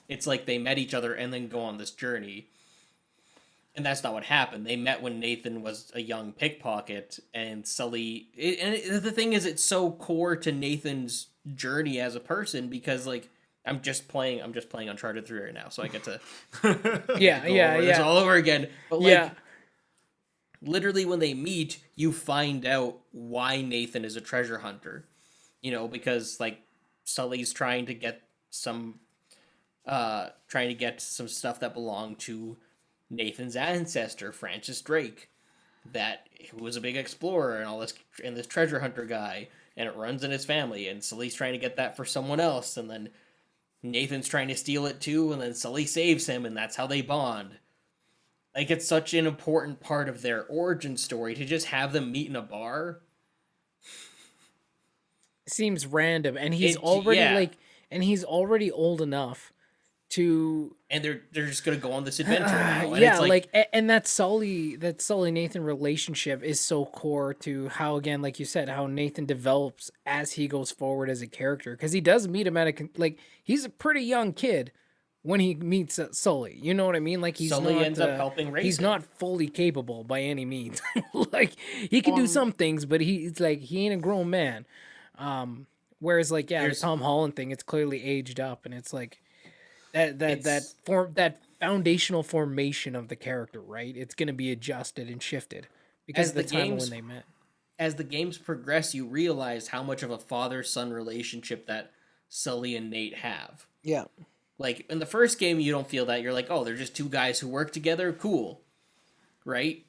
It's like they met each other and then go on this journey. And that's not what happened. They met when Nathan was a young pickpocket, and Sully. The thing is, it's so core to Nathan's journey as a person because, like, I'm just playing Uncharted 3 right now, so I get to Yeah, yeah, it's yeah. all over again. But like, Yeah. literally, when they meet, you find out why Nathan is a treasure hunter. You know, because like Sully's trying to get some stuff that belonged to Nathan's ancestor, Francis Drake, that was a big explorer and all this, and this treasure hunter guy, and it runs in his family, and Sully's trying to get that for someone else, and then Nathan's trying to steal it too, and then Sully saves him, and that's how they bond. Like, it's such an important part of their origin story to just have them meet in a bar. Seems random, and he's It- already yeah. he's already old enough to And they're just gonna go on this adventure now. And yeah, it's and that Sully Nathan relationship is so core to how, again, like you said, how Nathan develops as he goes forward as a character, because he does meet him at he's a pretty young kid when he meets Sully. You know what I mean? Like Sully ends up helping raise he's him. not fully capable by any means. Like he can do some things, but it's like he ain't a grown man. Whereas like the Tom Holland thing, it's clearly aged up, and it's like that foundational formation of the character, right? It's gonna be adjusted and shifted because of the time when they met. As the games progress, you realize how much of a father-son relationship that Sully and Nate have. Yeah. Like, in the first game, you don't feel that. You're like, oh, they're just two guys who work together. Cool. Right?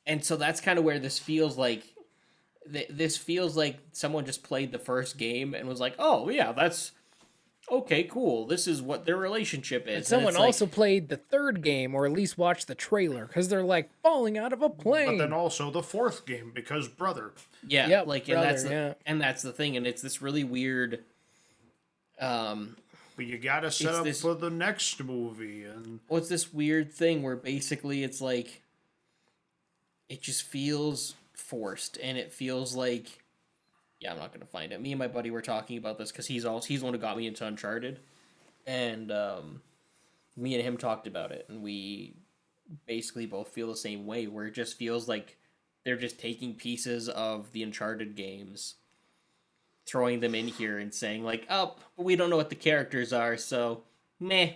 And so that's kind of where this feels like... This feels like someone just played the first game and was like, oh, yeah, that's... Okay, cool. This is what their relationship is. And someone also played the third game, or at least watched the trailer, because they're like falling out of a plane. But then also the fourth game, because brother. Yeah, yep, like, brother, and that's the thing, and it's this really weird... But you gotta set up for the next movie, and what's this weird thing where basically it's like it just feels forced, and it feels like I'm not gonna find it. Me and my buddy were talking about this because he's the one who got me into Uncharted, and me and him talked about it, and we basically both feel the same way, where it just feels like they're just taking pieces of the Uncharted games, throwing them in here and saying like, oh, we don't know what the characters are, so meh.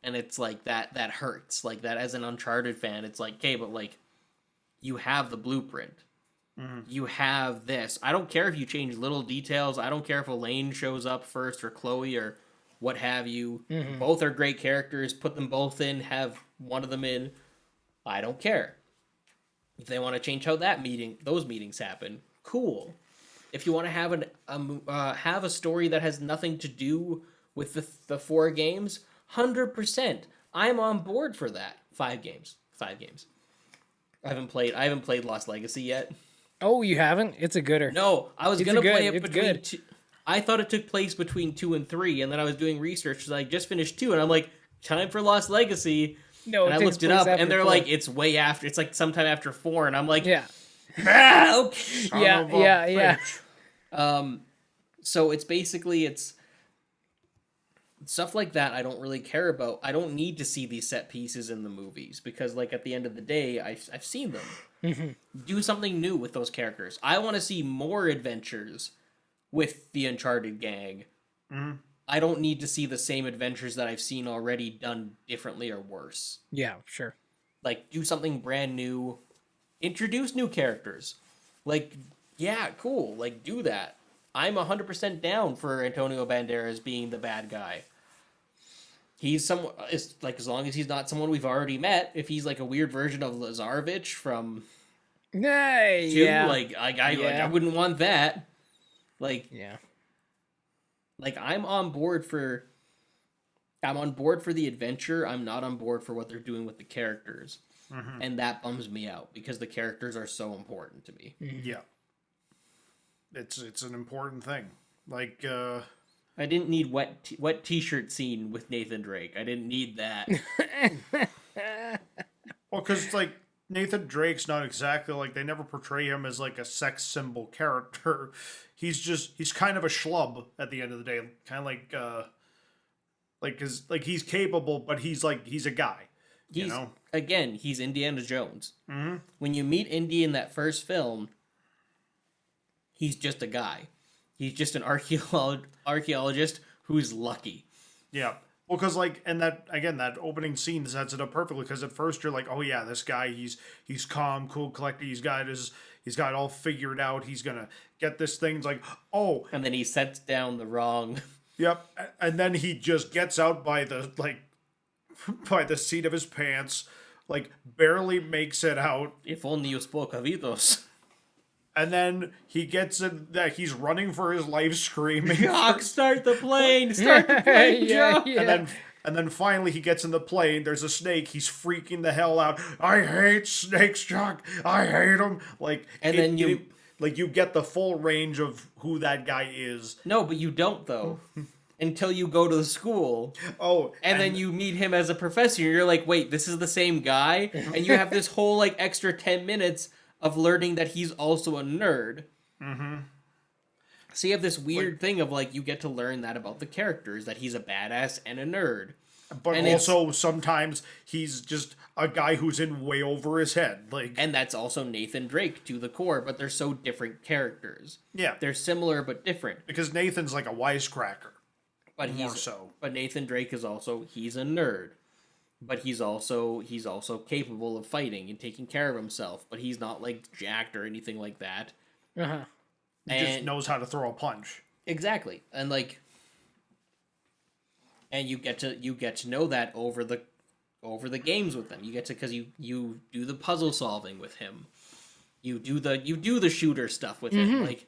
And it's like that hurts. Like, that as an Uncharted fan, it's like, okay, but like, you have the blueprint. Mm-hmm. You have this. I don't care if you change little details. I don't care if Elaine shows up first or Chloe or what have you. Mm-hmm. Both are great characters. Put them both in, have one of them in. I don't care. If they want to change how those meetings happen, cool. If you want to have a story that has nothing to do with the 4 games, 100%. I'm on board for that. 5 games. I haven't played Lost Legacy yet. Oh, you haven't? It's a gooder. No, I was gonna play it between 2. I thought it took place between 2 and 3, and then I was doing research, so I just finished 2, and I'm like, time for Lost Legacy. No, and I looked it up, and they're 4. like, it's way after. It's like sometime after 4, and I'm like, yeah, okay. Yeah. So it's basically stuff like that I don't really care about. I don't need to see these set pieces in the movies because, like, at the end of the day, I've seen them. Mm-hmm. Do something new with those characters. I want to see more adventures with the Uncharted gang. Mm-hmm. I don't need to see the same adventures that I've seen already done differently or worse. Yeah, sure. Like, do something brand new. Introduce new characters. Like, yeah, cool. Like, do that. I'm 100% down for Antonio Banderas being the bad guy. He's as long as he's not someone we've already met. If he's like a weird version of Lazarevich from 2, yeah. I wouldn't want that. Like, yeah. Like, I'm on board for the adventure. I'm not on board for what they're doing with the characters. Mm-hmm. And that bums me out because the characters are so important to me. Mm-hmm. Yeah. It's an important thing. Like, I didn't need wet t-shirt scene with Nathan Drake. I didn't need that. Well, because, like, Nathan Drake's not exactly, like, they never portray him as, like, a sex symbol character. He's kind of a schlub at the end of the day. Kind of like, he's capable, but he's a guy. You know? Again, he's Indiana Jones. Mm-hmm. When you meet Indy in that first film, he's just a guy. He's just an archaeologist who's lucky. Yeah. Well, because, like, and that opening scene sets it up perfectly, because at first you're like, oh yeah, this guy, he's calm, cool, collected, he's got it all figured out, he's gonna get this thing, it's like, oh. And then he sets down the wrong. Yep. And then he just gets out by the seat of his pants, like, barely makes it out. If only you spoke Avitos. And then he gets in that he's running for his life, screaming. Jock, start the plane! Start the plane, Jock! Yeah. And then finally he gets in the plane. There's a snake. He's freaking the hell out. I hate snakes, Jock. I hate them. Like, and then you get the full range of who that guy is. No, but you don't though. Until you go to the school. Oh. And then you meet him as a professor. You're like, wait, this is the same guy? And you have this whole, like, extra 10 minutes of learning that he's also a nerd. Mm-hmm. So you have this weird thing of, like, you get to learn that about the characters, that he's a badass and a nerd. But And also sometimes he's just a guy who's in way over his head. Like, and that's also Nathan Drake to the core, but they're so different characters. yeah, They're similar but different. because Nathan's like a wisecracker. But More so. But Nathan Drake is also he's a nerd. But he's also capable of fighting and taking care of himself, but he's not like jacked or anything like that. Uh-huh. He just knows how to throw a punch. Exactly. And like and you get to know that over the games with him. You get to because you do the puzzle solving with him. You do the shooter stuff with him. Like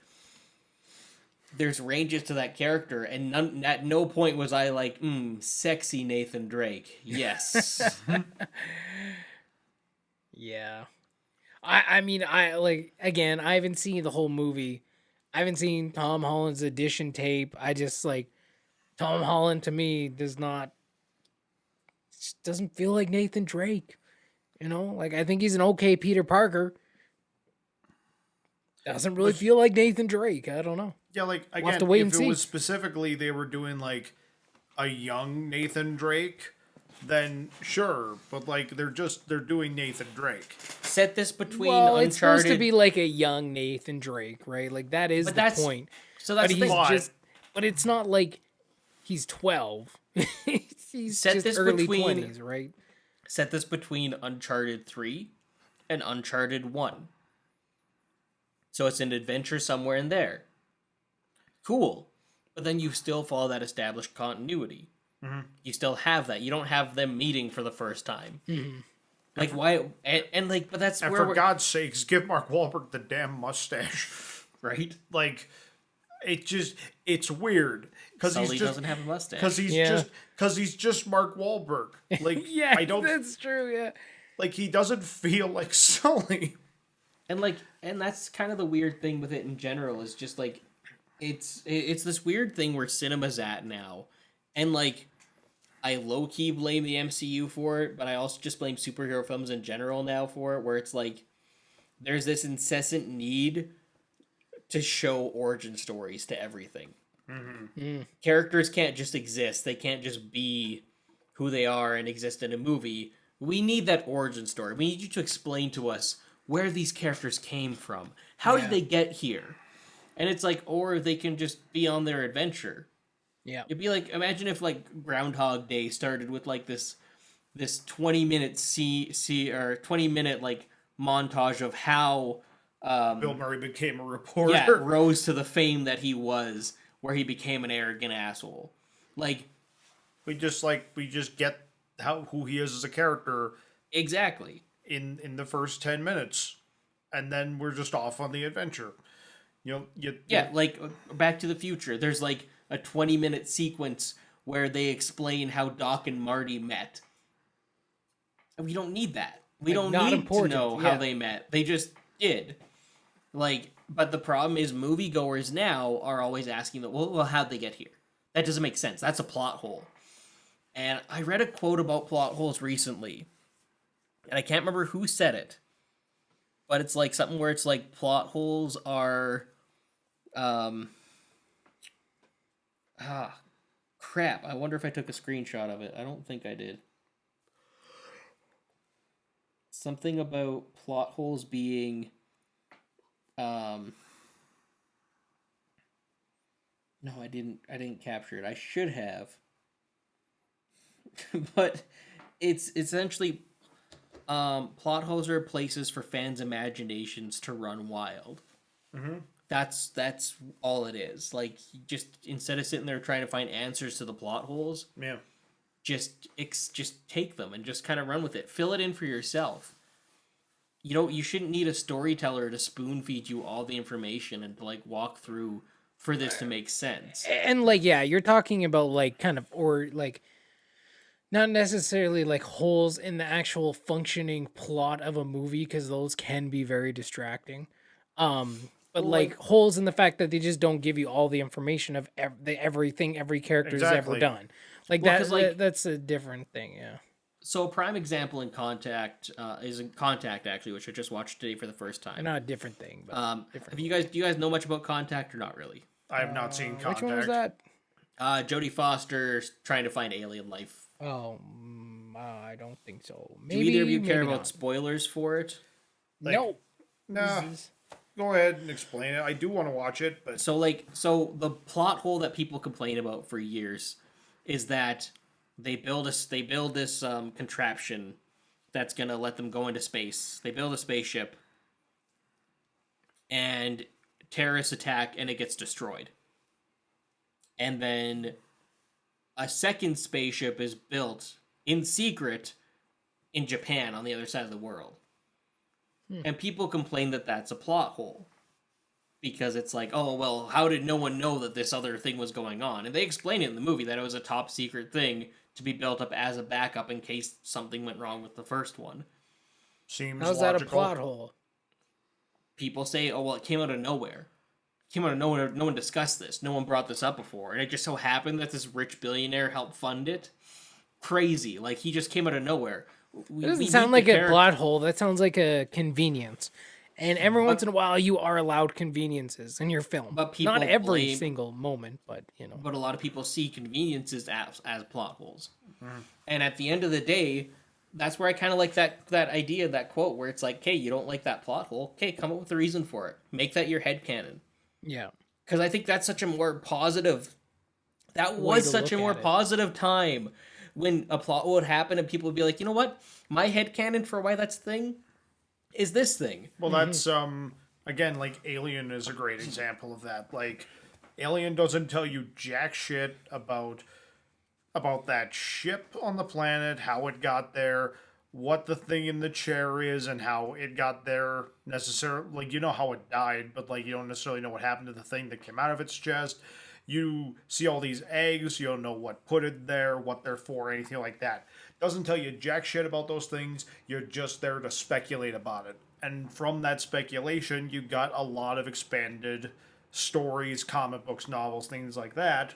there's ranges to that character, and at no point was I like, sexy Nathan Drake. Yes. Yeah. I mean, I like, again, I haven't seen the whole movie. I haven't seen Tom Holland's audition tape. I just like, Tom Holland to me just doesn't feel like Nathan Drake. You know, like I think he's an okay Peter Parker. Doesn't really feel like Nathan Drake. I don't know. Yeah, like, We'll again, have to wait and if it see. was specifically they were doing, like, a young Nathan Drake, then sure. But, like, they're doing Nathan Drake. Set this between Well, Uncharted. it's supposed to be like a young Nathan Drake, right? Like that is But the that's- point. So that's But the he's thing. just, but it's not like he's 12. He's Set just this early between- 20s, right? Set this between Uncharted 3 and Uncharted 1. So it's an adventure somewhere in there. Cool. But then you still follow that established continuity. You still have that. You don't have them meeting for the first time. Like, why? And like, but that's And where for God's sakes, give Mark Wahlberg the damn mustache. right? Like, it's weird. Because Sully doesn't have a mustache. Because he's just Mark Wahlberg. Like, Yeah, I don't, that's true, yeah. like, he doesn't feel like Sully. And like, and that's kind of the weird thing with it in general is just like, it's this weird thing where cinema's at now, and like, I low key blame the MCU for it, but I also just blame superhero films in general now for it, where it's like, there's this incessant need to show origin stories to everything. Characters can't just exist; they can't just be who they are and exist in a movie. We need that origin story. We need you to explain to us where these characters came from. How did they get here? And it's like, or they can just be on their adventure. Yeah. It'd be like, imagine if like Groundhog Day started with like this 20-minute 20-minute like montage of how Bill Murray became a reporter. yeah, rose to the fame that he was, where he became an arrogant asshole. Like, We just get who he is as a character exactly. in the first 10 minutes, and then we're just off on the adventure. Yeah, like Back to the Future. There's like a 20-minute sequence where they explain how Doc and Marty met. We don't need that. We Like, don't not need important, to know yeah. how they met. They just did. Like, but the problem is moviegoers now are always asking well, how'd they get here? That doesn't make sense. That's a plot hole. And I read a quote about plot holes recently, and I can't remember who said it, but it's like something where it's like plot holes are, crap. I wonder if I took a screenshot of it. I don't think I did. Something about plot holes being, no, I didn't capture it. I should have. But it's essentially plot holes are places for fans' imaginations to run wild. That's all it is. Like, just instead of sitting there trying to find answers to the plot holes, Yeah. just take them and just kind of run with it. Fill it in for yourself. You shouldn't need a storyteller to spoon feed you all the information and to like walk through for this to make sense. And like, yeah, you're talking about like kind of, or like, not necessarily like holes in the actual functioning plot of a movie, because those can be very distracting. But like holes in the fact that they just don't give you all the information of everything every character's ever Exactly. done. Like Well, 'cause, like- that's a different thing, yeah. So a prime example in Contact is in Contact, actually, which I just watched today for the first time. Not a different thing, but Do you guys know much about Contact or not really? I have not seen Contact. which one was that? Jodie Foster trying to find alien life Oh, I don't think so. Do Maybe, either of you care maybe about not. spoilers for it? No. Nah, go ahead and explain it. I do want to watch it, but So the plot hole that people complain about for years is that they build this contraption that's gonna let them go into space. They build a spaceship, and terrorists attack, and it gets destroyed. And then a second spaceship is built in secret in Japan on the other side of the world. And people complain that that's a plot hole. Because it's like, oh, well, how did no one know that this other thing was going on? And they explain it in the movie that it was a top secret thing to be built up as a backup in case something went wrong with the first one. seems How's logical. that a plot hole? People say, oh, well, it came out of nowhere. It came out of nowhere. No one discussed this. No one brought this up before. And it just so happened that this rich billionaire helped fund it. Crazy. Like, he just came out of nowhere. It doesn't sound like a plot hole. That sounds like a convenience. And every once in a while, you are allowed conveniences in your film. But people not every blame- single moment, but you know. But a lot of people see conveniences as plot holes. And at the end of the day, that's where I kind of like that idea, that quote, where it's like, hey, you don't like that plot hole? Okay, come up with a reason for it. Make that your headcanon. Yeah. Because I think that's such a more positive... That Way was to such a look more at it. positive time when a plot would happen and people would be like, you know what? My headcanon for why that's a thing is this thing. Well, that's again, like Alien is a great example of that. Like, Alien doesn't tell you jack shit about that ship on the planet, how it got there, what the thing in the chair is, and how it got there necessarily. Like, you know how it died, but like you don't necessarily know what happened to the thing that came out of its chest. You see all these eggs, you don't know what put it there, what they're for, anything like that. Doesn't tell you jack shit about those things. You're just there to speculate about it. And from that speculation, you got a lot of expanded stories, comic books, novels, things like that.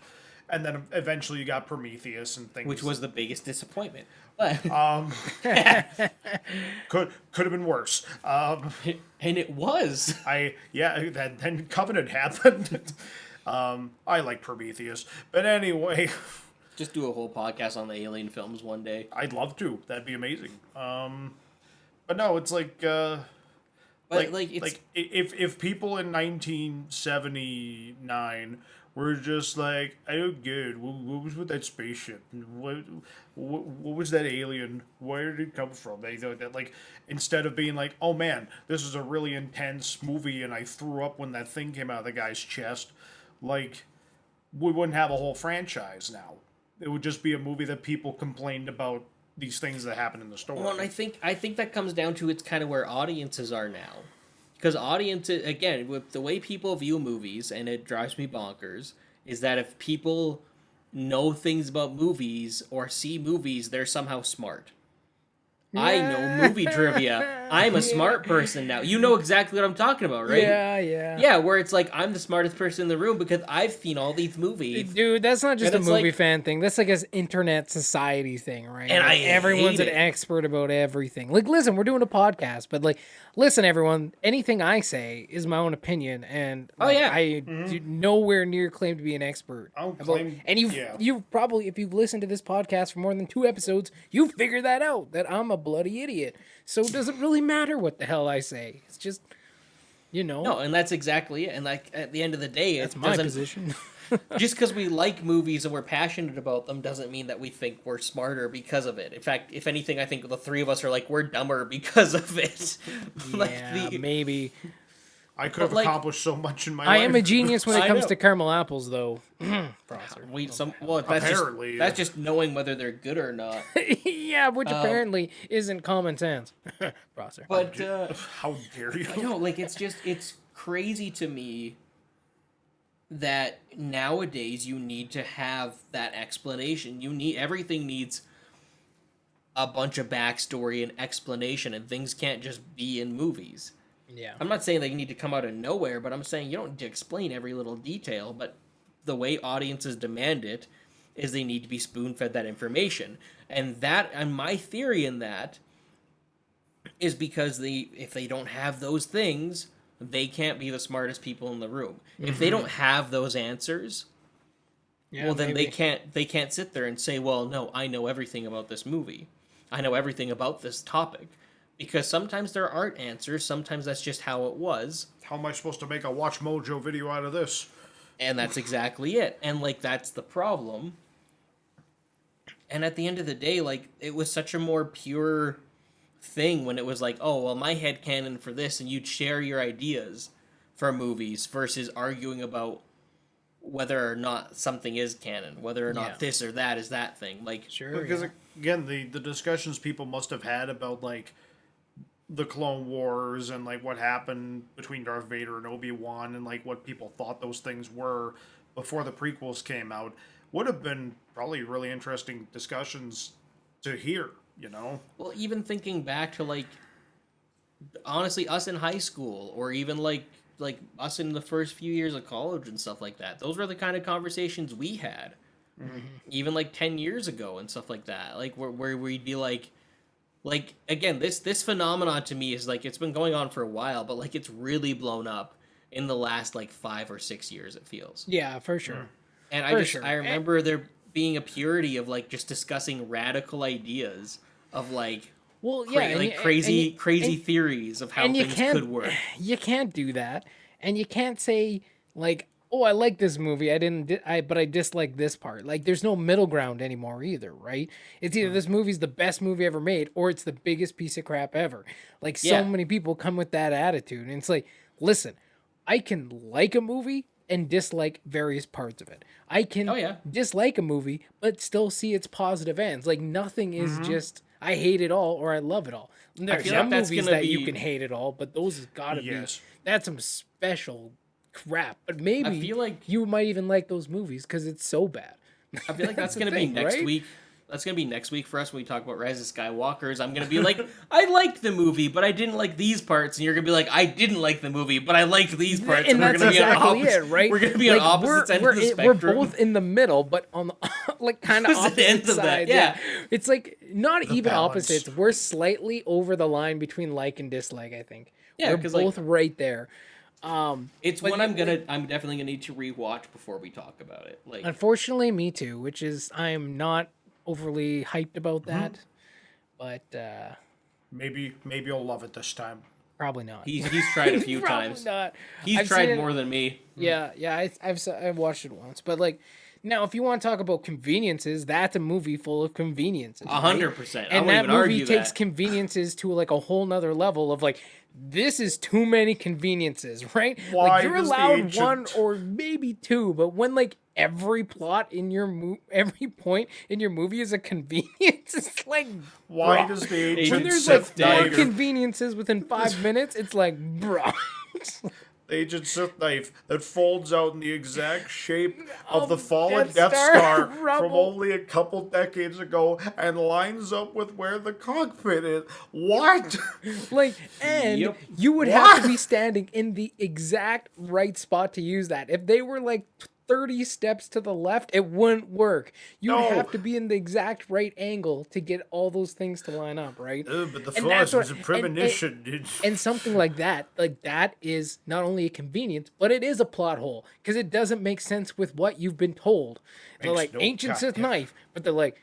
And then eventually you got Prometheus and things. Which was the biggest disappointment. But could have been worse. and it was. Then Covenant happened. I like Prometheus, but anyway, Just do a whole podcast on the Alien films one day. I'd love to. That'd be amazing. But no, it's like, if people in 1979 were just like, I don't get it. What was with that spaceship? What was that alien? Where did it come from? They thought that, like, instead of being like, oh man, this is a really intense movie and I threw up when that thing came out of the guy's chest, like, we wouldn't have a whole franchise now. It would just be a movie that people complained about these things that happen in the story. Well, and I think that comes down to it's kind of where audiences are now. Because audiences, again, with the way people view movies, and it drives me bonkers, is that if people know things about movies or see movies, they're somehow smart. I know movie trivia. I'm a smart person now. You know exactly what I'm talking about, right? Yeah. Yeah, where it's like, I'm the smartest person in the room because I've seen all these movies. Dude, that's not just And a it's movie like- fan thing. That's like an internet society thing, right? And Like, I everyone's hate an it. expert about everything. Like, listen, we're doing a podcast, but like, listen, everyone, anything I say is my own opinion, and Oh, like, yeah. I do nowhere near claim to be an expert. I don't about- claim- and yeah. you've probably, if you've listened to this podcast for more than 2 episodes, you've figured that out, that I'm a bloody idiot. So it doesn't really matter what the hell I say. It's just, you know, No, and that's exactly it. And like at the end of the day, that's it my doesn't position. just because we like movies and we're passionate about them doesn't mean that we think we're smarter because of it. In fact, if anything, I think the three of us are like, we're dumber because of it. Yeah, maybe. I could have But, like, accomplished so much in my I life. am a genius when it I comes know. to caramel apples, though. Prosser. Apparently, that's just knowing whether they're good or not. Yeah, which apparently isn't common sense. Prosser. But How dare you? I know, like it's crazy to me that nowadays you need to have that explanation. Everything needs a bunch of backstory and explanation, and things can't just be in movies. Yeah. I'm not saying they need to come out of nowhere, but I'm saying you don't need to explain every little detail, but the way audiences demand it is they need to be spoon-fed that information. And my theory in that is because if they don't have those things, they can't be the smartest people in the room. If they don't have those answers, Yeah, well, then maybe. they can't sit there and say, well, no, I know everything about this movie. I know everything about this topic. Because sometimes there aren't answers, sometimes that's just how it was, How am I supposed to make a Watch Mojo video out of this? and that's exactly it. And like that's the problem. And at the end of the day, like it was such a more pure thing when it was like, oh, well, my headcanon for this, and you'd share your ideas for movies versus arguing about whether or not something is canon, whether or not Yeah. this or that is that thing. Like, Sure. Because Yeah. again, the discussions people must have had about like the Clone Wars and like what happened between Darth Vader and Obi-Wan and like what people thought those things were before the prequels came out would have been probably really interesting discussions to hear, you know? well, even thinking back to like, honestly, us in high school, or even like us in the first few years of college and stuff like that. Those were the kind of conversations we had, even like 10 years ago and stuff like that. Like where we'd be like again, this phenomenon to me is like it's been going on for a while, but like it's really blown up in the last like 5 or 6 years. It feels, Yeah, for sure. and For sure. I remember there being a purity of like just discussing radical ideas of like Well, yeah, and like you- crazy and- crazy and- theories of how and you things can't could work. you can't do that, and you can't say like, oh, I like this movie, but I dislike this part. Like there's no middle ground anymore either, right? It's either this movie's the best movie ever made or it's the biggest piece of crap ever. Like so Yeah. many people come with that attitude, and it's like, listen, I can like a movie and dislike various parts of it. I can Oh, yeah. dislike a movie but still see its positive ends. Like nothing is just I hate it all or I love it all. There's feel some like that's movies gonna that you be- can hate it all, but those has gotta Yes. be that's some special crap. But maybe I feel like- you might even like those movies because it's so bad. I feel like that's the gonna thing, be next right? week. That's gonna be next week for us when we talk about Rise of Skywalkers. I'm gonna be like, I liked the movie, but I didn't like these parts, and you're gonna be like, I didn't like the movie, but I liked these parts, And we're that's gonna be exactly on it, opposite, right? We're gonna be on opposite ends of the we're spectrum. both in the middle, but on the like kind of Opposite opposite ends of that, sides. yeah. It's like not The even balance. opposites. We're slightly over the line between like and dislike. I think. Yeah, we're 'cause, like- both right there. It's But one you- I'm definitely gonna need to rewatch before we talk about it. Like, Unfortunately, me too. Which is I'm not overly hyped about that, but Maybe you'll love it this time. probably not. he's tried a few Probably times. not. He's I've tried seen it- more than me. Yeah, yeah, I've watched it once, but like now, if you want to talk about conveniences, that's a movie full of conveniences. right? 100%. I And won't that even movie argue takes that. conveniences to like a whole nother level of like this is too many conveniences, right? Why like you're does the allowed ancient- one or maybe two, but when like every plot in your every point in your movie is a convenience, it's like Why bruh. does the when ancient there's like Sith four knife, conveniences within 5 minutes, it's like bruh. the ancient Sith knife that folds out in the exact shape of the Of fallen Death Death Star Star from rubble. only a couple decades ago and lines up with where the cockpit is. What? Like, and Yep. you would have to What? be standing in the exact right spot to use that. If they were like 30 steps to the left, it wouldn't work. You would No. have to be in the exact right angle to get all those things to line up, right? But the And that's force was a what- premonition. And something like that is not only a convenience, but it is a plot hole because it doesn't make sense with what you've been told. They're Makes like no ancient Sith goddamn- knife, but they're like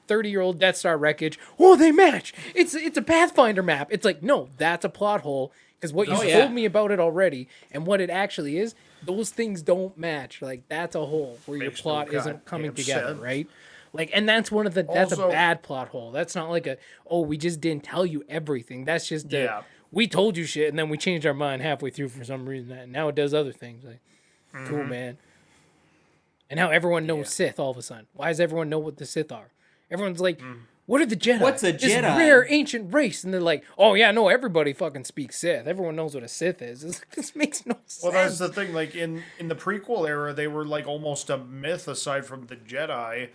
30-year-old Death Star wreckage. Oh, they match. It's a Pathfinder map. It's like, no, that's a plot hole because what you Oh, yeah. told me about it already and what it actually is, those things don't match. Like that's a hole where your Makes no plot isn't coming goddamn together, sense. right? Like, and that's that's a Also- bad plot hole. That's not like we just didn't tell you everything. That's just Yeah. we told you shit and then we changed our mind halfway through for some reason. And now it does other things. Like, cool, Mm-hmm. man. And now everyone knows Sith all of a sudden. Why does everyone know what the Sith are? Everyone's like, what are the Jedi? What's a This Jedi? rare ancient race. And they're like, oh yeah, no, everybody fucking speaks Sith. Everyone knows what a Sith is. It's like, this makes no sense. Well, that's the thing. Like in the prequel era, they were like almost a myth aside from the Jedi,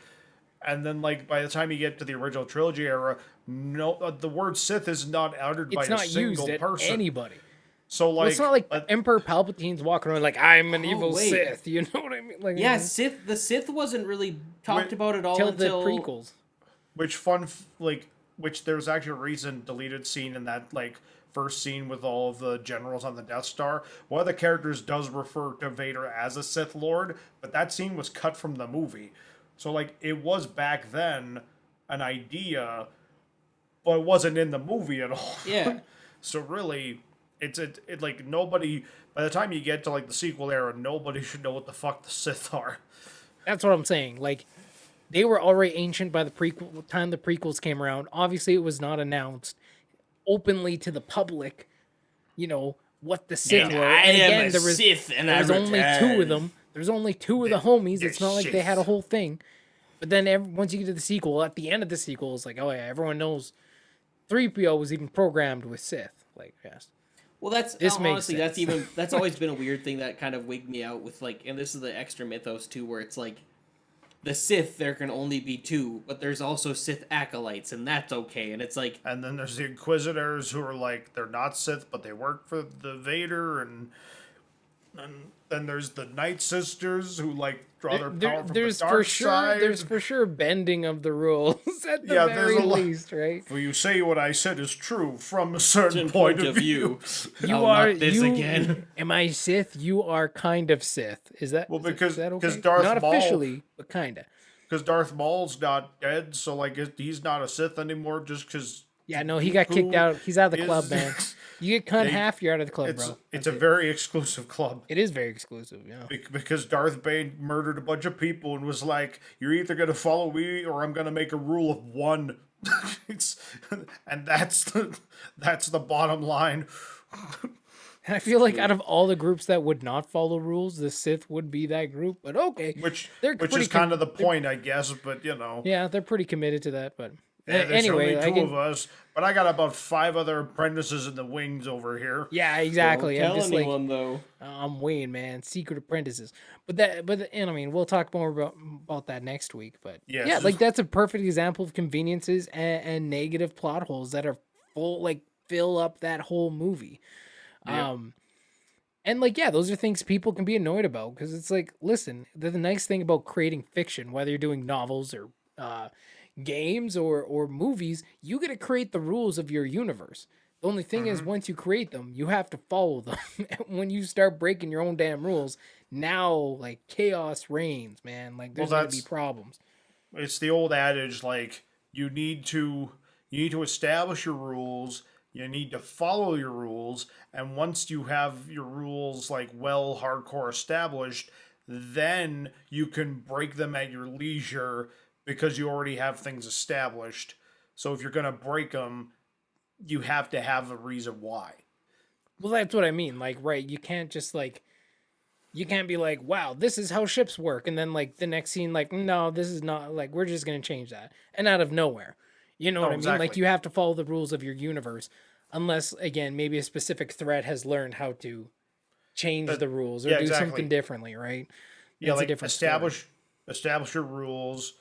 and then like by the time you get to the original trilogy era, no, the word Sith is not uttered by It's a not single used at person. anybody. So like, Well, it's not like uh, Emperor Palpatine's walking around like I'm an evil wait. Sith. You know what I mean? Like Yeah, the Sith wasn't really talked Wait, about at all till the until prequels. which there's actually a recent deleted scene in that like first scene with all of the generals on the Death Star, one of the characters does refer to Vader as a Sith Lord, but that scene was cut from the movie. So, like, it was back then an idea, but it wasn't in the movie at all. Yeah. So really, it like nobody. By the time you get to like the sequel era, nobody should know what the fuck the Sith are. That's what I'm saying. Like, they were already ancient by the time the prequels came around. Obviously, it was not announced openly to the public, what the Sith were. And again, there was only two of them. There's only two of the homies. It's not like they had a whole thing. But then once you get to the sequel, at the end of the sequel, it's like, oh yeah, everyone knows 3PO was even programmed with Sith. Like, yes. Well, honestly, that's always been a weird thing that kind of wigged me out with, like, and this is the extra mythos too, where it's like, the Sith, there can only be two, but there's also Sith acolytes, and that's okay. And it's like, and then there's the Inquisitors who are like, they're not Sith, but they work for the Vader, and then there's the Night Sisters who like draw their power from the dark side. There's for sure bending of the rules at the very least, right? Well, you say what I said is true from a certain point of view. You are this again. Am I Sith? You are kind of Sith. Is that because is that okay? Darth not Maul, officially, but kinda. Because Darth Maul's not dead, so like he's not a Sith anymore. Just because. Yeah, no, he got kicked out. He's out of the club, man. You get cut in half, you're out of the club, bro. It's a very exclusive club. It is very exclusive, yeah. Because Darth Bane murdered a bunch of people and was like, you're either going to follow me or I'm going to make a rule of one. And that's the bottom line. And I feel like out of all the groups that would not follow rules, the Sith would be that group. But okay. Which is kind of the point, I guess, but Yeah, they're pretty committed to that, but... Yeah, there's only two of us, but I got about 5 other apprentices in the wings over here. Yeah, exactly. Don't tell anyone, though. I'm Wayne, man. Secret apprentices. And I mean, we'll talk more about that next week. But yeah, like that's a perfect example of conveniences and negative plot holes that are fill up that whole movie. Yep. And those are things people can be annoyed about because it's like, listen, the nice thing about creating fiction, whether you're doing novels or games or movies, you get to create the rules of your universe. The only thing is, once you create them, you have to follow them. When you start breaking your own damn rules, now like chaos reigns, man. Like there's going to be problems. It's the old adage, like you need to establish your rules, you need to follow your rules, and once you have your rules like well hardcore established, then you can break them at your leisure because you already have things established. So if you're going to break them, you have to have a reason why. Well, that's what I mean. Like, right, you can't just you can't be like, wow, this is how ships work. And then like the next scene, like, no, this is not, like, we're just going to change that. And out of nowhere. You know what I mean? Like you have to follow the rules of your universe. Unless, again, maybe a specific threat has learned how to change the rules or do something differently, right? Yeah, like establish your rules.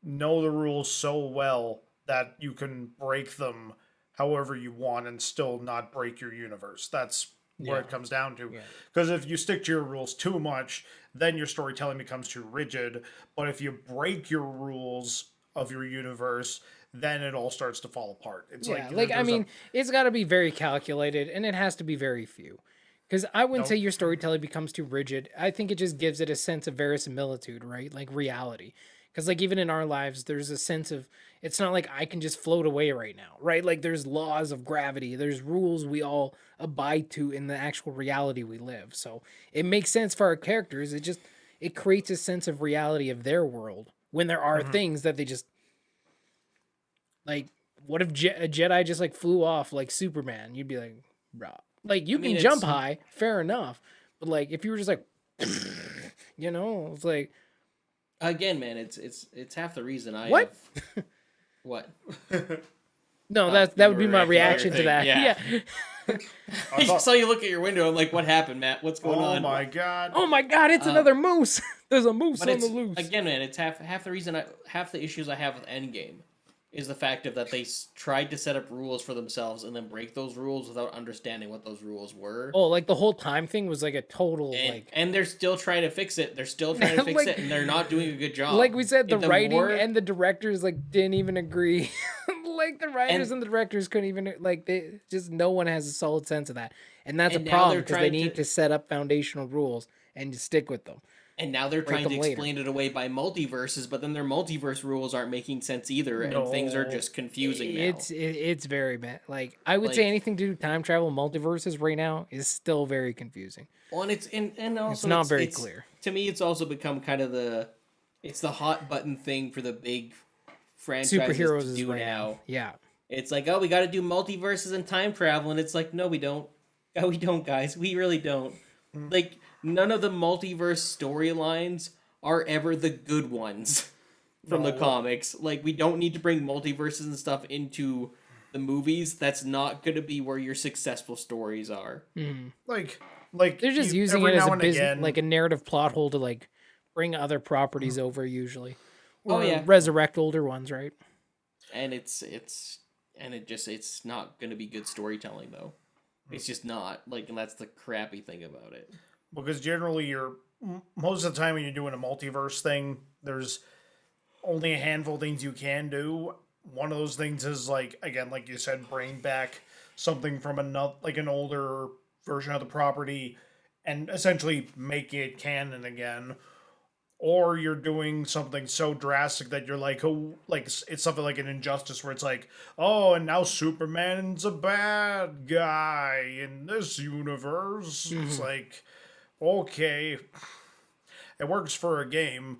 Know the rules so well that you can break them however you want and still not break your universe. That's where it comes down to. Because if you stick to your rules too much, then your storytelling becomes too rigid. But if you break your rules of your universe, then it all starts to fall apart. It's it's got to be very calculated, and it has to be very few. Because I wouldn't say your storytelling becomes too rigid. I think it just gives it a sense of verisimilitude, right? Like reality. Because like even in our lives, there's a sense of, it's not like I can just float away right now, right? Like there's laws of gravity. There's rules we all abide to in the actual reality we live. So it makes sense for our characters. It creates a sense of reality of their world when there are things that they just, like, what if a Jedi just like flew off like Superman? You'd be like, bro. Like you can jump high, fair enough. But like if you were just like, it's like, again, man, it's half the reason I what? What? No, that would be my reaction to that. Yeah. I saw you look at your window. I'm like, what happened, Matt? What's going on? Oh my god! It's another moose. There's a moose on the loose. Again, man, it's half the reason. Half the issues I have with Endgame is the fact of that they tried to set up rules for themselves and then break those rules without understanding what those rules were. Oh, like the whole time thing was like a total and they're still trying to fix it. They're still trying to fix it, and they're not doing a good job. Like we said, the writing and the directors like didn't even agree. like the writers and the directors couldn't even like they just no one has a solid sense of that, and that's a And now problem they're because they trying need to set up foundational rules and to stick with them. And now they're Break trying to them later. explain it away by multiverses, but then their multiverse rules aren't making sense either, and things are just confusing now. It's very bad. Like I would say Like- anything to do with time travel, multiverses right now is still very confusing. Well, and and also It's not very clear. To me, it's also become kind of the hot button thing for the big franchises Superheroes to is do right now. Yeah. It's like, oh, we got to do multiverses and time travel, and it's like, no, we don't. No, we don't, guys. We really don't. Like, none of the multiverse storylines are ever the good ones from the comics. Like, we don't need to bring multiverses and stuff into the movies. That's not going to be where your successful stories are. Like They're just using every it as now a and business, again- like a narrative plot hole to like bring other properties over usually. Or Oh, yeah. resurrect older ones, right? And it's not going to be good storytelling, though. It's just not. Like, and that's the crappy thing about it. Because generally most of the time when you're doing a multiverse thing, there's only a handful of things you can do. One of those things is like, again, like you said, bring back something from an older version of the property and essentially make it canon again. Or you're doing something so drastic that you're like, oh, like it's something like an Injustice where it's like, oh, and now Superman's a bad guy in this universe. It's like, okay, it works for a game,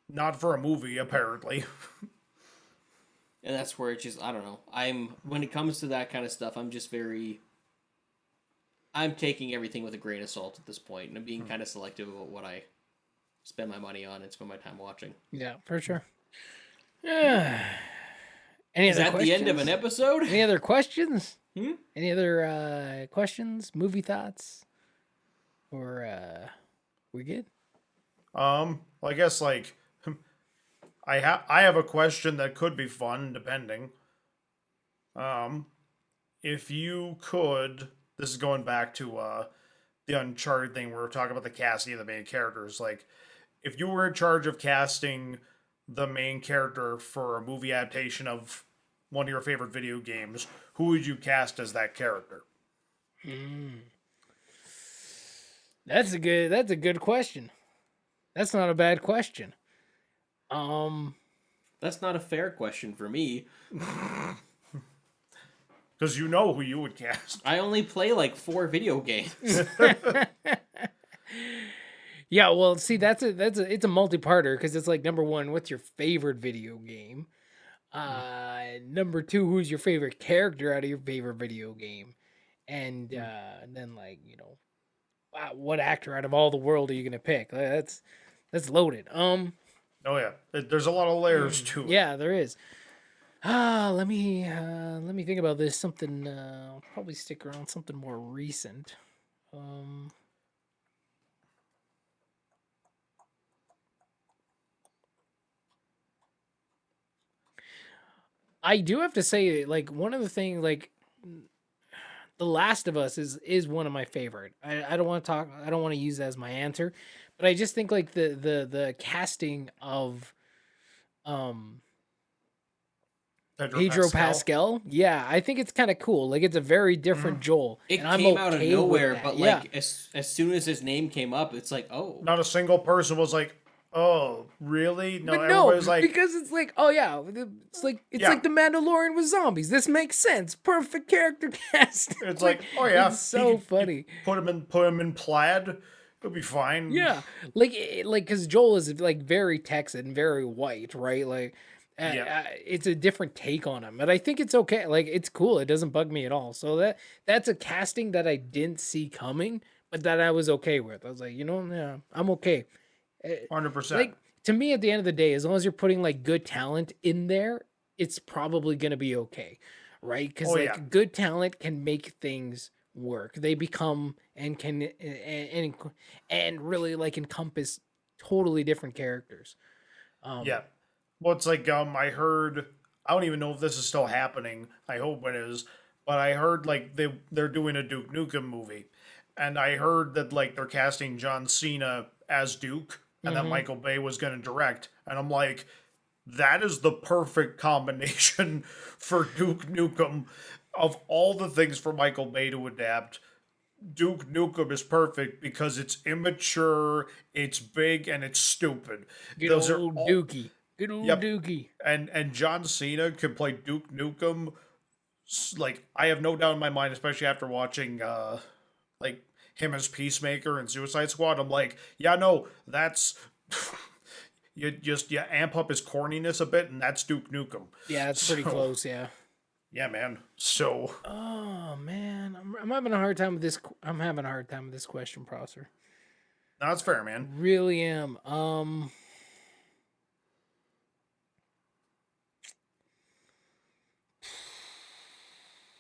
not for a movie, apparently. And that's where it just, I don't know. When it comes to that kind of stuff, I'm taking everything with a grain of salt at this point, and I'm being kind of selective about what I spend my money on and spend my time watching. Yeah, for sure. Any Is other that questions? the end of an episode? Any other questions? Hmm? Any other questions? Movie thoughts? Or we good? Well, I guess like I have a question that could be fun, depending. If you could, this is going back to the Uncharted thing where we're talking about the casting of the main characters. Like, if you were in charge of casting the main character for a movie adaptation of one of your favorite video games, who would you cast as that character? That's a good question. That's not a bad question. That's not a fair question for me. Because you know who you would cast. I only play like 4 video games. Yeah, well, see, it's a multi-parter because it's like number 1, what's your favorite video game? Number 2, who's your favorite character out of your favorite video game? And then like, what actor out of all the world are you gonna pick? That's loaded. Oh yeah, there's a lot of layers to it. Yeah, there is. Let me think about this. Something I'll probably stick around something more recent. I do have to say, like, one of the things, like, The Last of Us is one of my favorite. I don't want to use that as my answer, but I just think like the casting of Pedro Pascal. Yeah, I think it's kind of cool. Like, it's a very different Joel. It and I'm came out of okay with nowhere, that. but Yeah. like as soon as his name came up, it's like, oh, Not a single person was like, "Oh, really?" No, But everybody's like, because it's like, oh yeah, it's like the Mandalorian with zombies. This makes sense. Perfect character cast. it's like, "Oh yeah, it's so funny." Put him in plaid. It'll be fine. Yeah, like because Joel is like very Texan, very white, right? Like, it's a different take on him, but I think it's okay. Like, it's cool. It doesn't bug me at all. So that's a casting that I didn't see coming, but that I was okay with. I was like, yeah, I'm okay. 100%. Like, to me, at the end of the day, as long as you're putting like good talent in there, it's probably gonna be okay, right? Because good talent can make things work. They become and can and really like encompass totally different characters. Yeah. Well, it's like I heard. I don't even know if this is still happening. I hope it is. But I heard like they're doing a Duke Nukem movie, and I heard that like they're casting John Cena as Duke, and that Michael Bay was going to direct. And I'm like, that is the perfect combination for Duke Nukem. Of all the things for Michael Bay to adapt, Duke Nukem is perfect because it's immature, it's big, and it's stupid. Good Those are old all. Dookie. Good old Yep. Dookie. And John Cena can play Duke Nukem. Like, I have no doubt in my mind, especially after watching like him as Peacemaker and Suicide Squad. I'm like, yeah, no, that's you amp up his corniness a bit, and that's Duke Nukem. Yeah, it's pretty So, close. Yeah. Yeah, man. So Oh man, I'm having a hard time with this. I'm having a hard time with this question, Prosser. that's fair, man. Really am.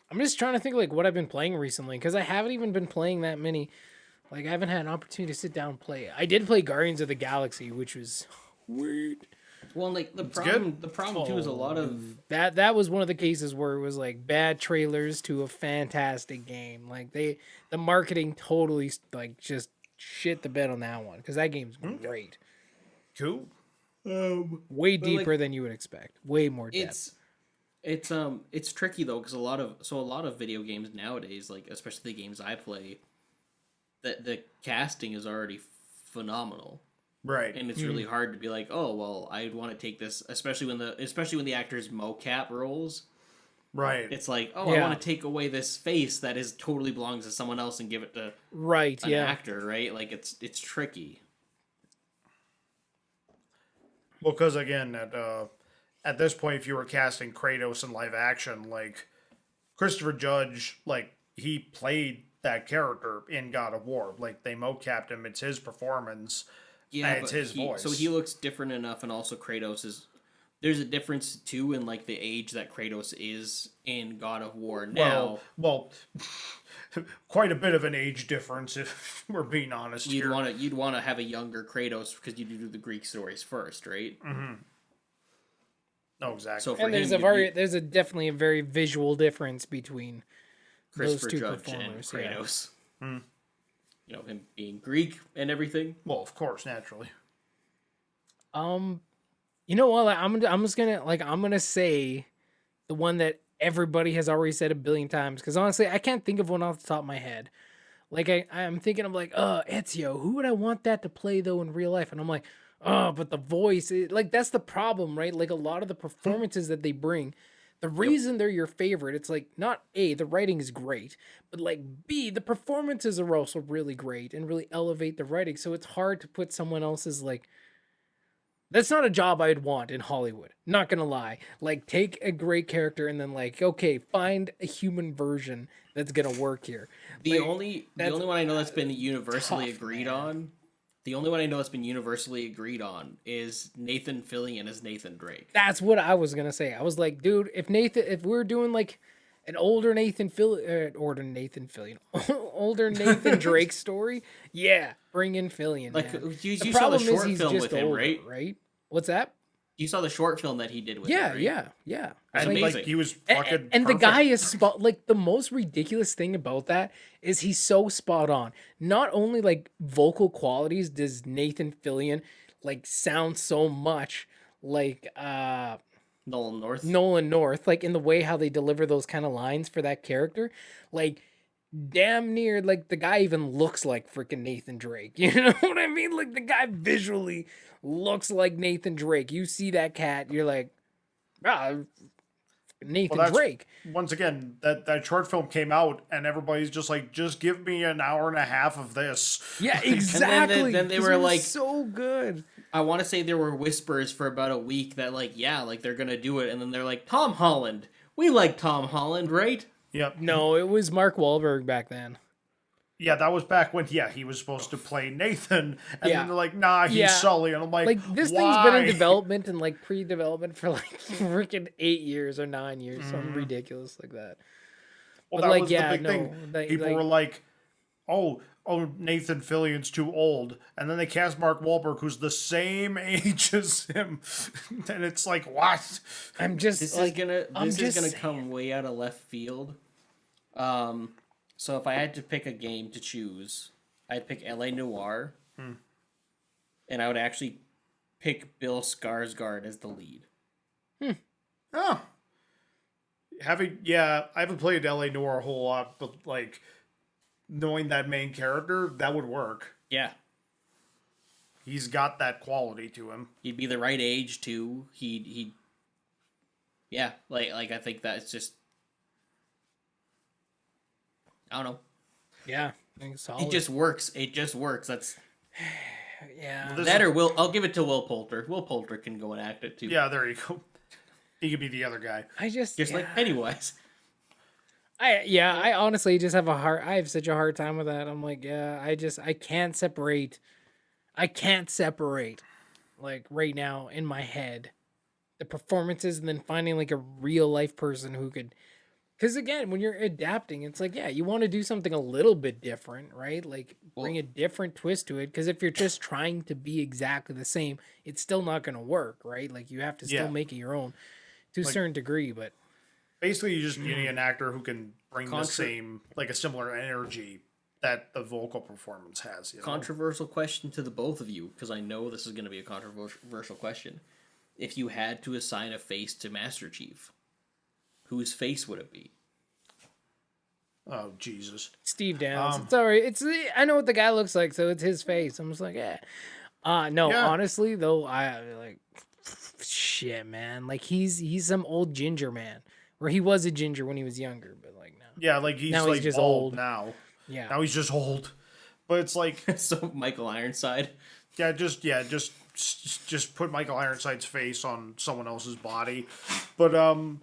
I'm just trying to think like what I've been playing recently because I haven't even been playing that many. Like I haven't had an opportunity to sit down and play it. I did play Guardians of the Galaxy, which was weird. Well, like the good. problem too is a lot of That was one of the cases where it was like bad trailers to a fantastic game. Like the marketing totally like just shit the bed on that one because that game's great. Cool. Way But, deeper than you would expect. Way more depth. it's tricky though because a lot of video games nowadays, like especially the games I play, the casting is already phenomenal. Right. And it's really hard to be like, oh well, I want to take this, especially when the actor's mocap roles. Right. It's like, oh, I Yeah. want to take away this face that is totally belongs to someone else and give it to Right, an yeah. actor, right? Like it's tricky. Well, because again, at this point, if you were casting Kratos in live action, like Christopher Judge, like he played that character in God of War. Like they mocapped him. It's his performance. Yeah, And it's but his voice. So he looks different enough, and also Kratos is. There's a difference too in like the age that Kratos is in God of War now. Well, quite a bit of an age difference, if we're being honest. You'd here. want to have a younger Kratos because you do the Greek stories first, right? No, exactly. So for And there's him, there's definitely a very visual difference between Christopher those two Judge and performers. Yeah. Kratos. You know, him being Greek and everything. Well, of course, naturally. You know what? Like, I'm gonna say the one that everybody has already said a billion times because honestly, I can't think of one off the top of my head. Like I'm thinking of like, Ezio. Who would I want that to play though in real life? And I'm like, but the voice, like that's the problem, right? Like a lot of the performances that they bring, the reason they're your favorite, it's like not A, the writing is great, but like B, the performances are also really great and really elevate the writing. So it's hard to put someone else's like. That's not a job I'd want in Hollywood. Not gonna lie. Like, take a great character and then like, okay, find a human version that's gonna work here. The Like, only that's one I know that's been universally tough, agreed man. on. The only one I know that's been universally agreed on is Nathan Fillion as Nathan Drake. That's what I was gonna say. I was like, dude, if we're doing like an older Nathan Fillion, older Nathan Drake story, yeah, bring in Fillion. Like man. you The saw the problem is short he's film just with him, older, right? right? What's that? You saw the short film that he did with Yeah, him, right? yeah. That's And amazing. like he was And, fucking and the perfect. guy is like the most ridiculous thing about that is he's so spot on. Not only like vocal qualities does Nathan Fillion like sound so much like Nolan North. like in the way how they deliver those kind of lines for that character, like damn near like the guy even looks like freaking Nathan Drake. You know what I mean? Like the guy visually looks like Nathan Drake. You see that cat, you're like, ah, Nathan Well, that's- Drake. Once again, that short film came out, and everybody's just like, just give me an hour and a half of this. Yeah, then exactly. then they 'cause were it was like- so good. I want to say there were whispers for about a week that like, yeah, like they're gonna do it, and then they're like, Tom Holland. We like Tom Holland, right? Yep. No, it was Mark Wahlberg back then. Yeah, that was back when he was supposed to play Nathan, and Yeah. then they're like, nah, he's Yeah. Sully, and I'm like, Like this why? thing's been in development and like pre-development for like freaking 8 years or 9 years, something ridiculous like that. Well, But, that like, was yeah, the big no, thing. they- People like- were like, oh, Nathan Fillion's too old, and then they cast Mark Wahlberg, who's the same age as him, and it's like, what? I'm just This like, I'm is just gonna saying. come way out of left field. So if I had to pick a game to choose, I'd pick LA Noire, and I would actually pick Bill Skarsgård as the lead. Oh. I haven't played LA Noire a whole lot, but like knowing that main character, that would work. Yeah. He's got that quality to him. He'd be the right age too. He'd yeah, like I think that's just I don't know. Yeah, I think solid. It just works. It just works. That's yeah. that or I'll give it to Will Poulter. Will Poulter can go and act it too. Yeah, there you go. He could be the other guy. Just like Pennywise. I honestly just have I have such a hard time with that. I'm like, I can't separate like right now in my head the performances and then finding like a real life person who could, because again, when you're adapting, it's like, yeah, you want to do something a little bit different, right? Like bring a different twist to it, because if you're just trying to be exactly the same, it's still not going to work, right? Like you have to still make it your own to a certain degree, but basically you need an actor who can bring the same, like a similar energy that the vocal performance has. Controversial question to the both of you, because I know this is going to be a controversial question. If you had to assign a face to Master Chief, whose face would it be? Oh, Jesus. Steve Downs. It's all right. I know what the guy looks like, so it's his face. I'm just like, honestly though, I like shit, man. Like he's some old ginger man, or he was a ginger when he was younger, but like now. Yeah, like he's just old now. Yeah. Now he's just old. But it's like So Michael Ironside. Just put Michael Ironside's face on someone else's body. But no,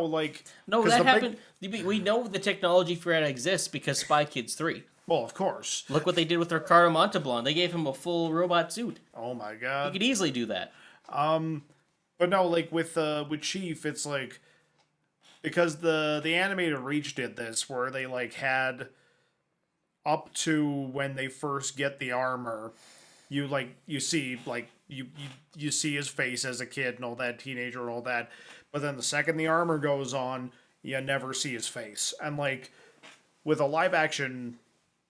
like no, that happened. We know the technology for that exists because Spy Kids 3. Well, of course. Look what they did with Ricardo Montalban. They gave him a full robot suit. Oh my You god. could easily do that. But no, like with Chief, it's like because the animated Reach did this where they like had up to when they first get the armor, you see you see his face as a kid and all that, teenager and all that, but then the second the armor goes on, you never see his face. And like with a live action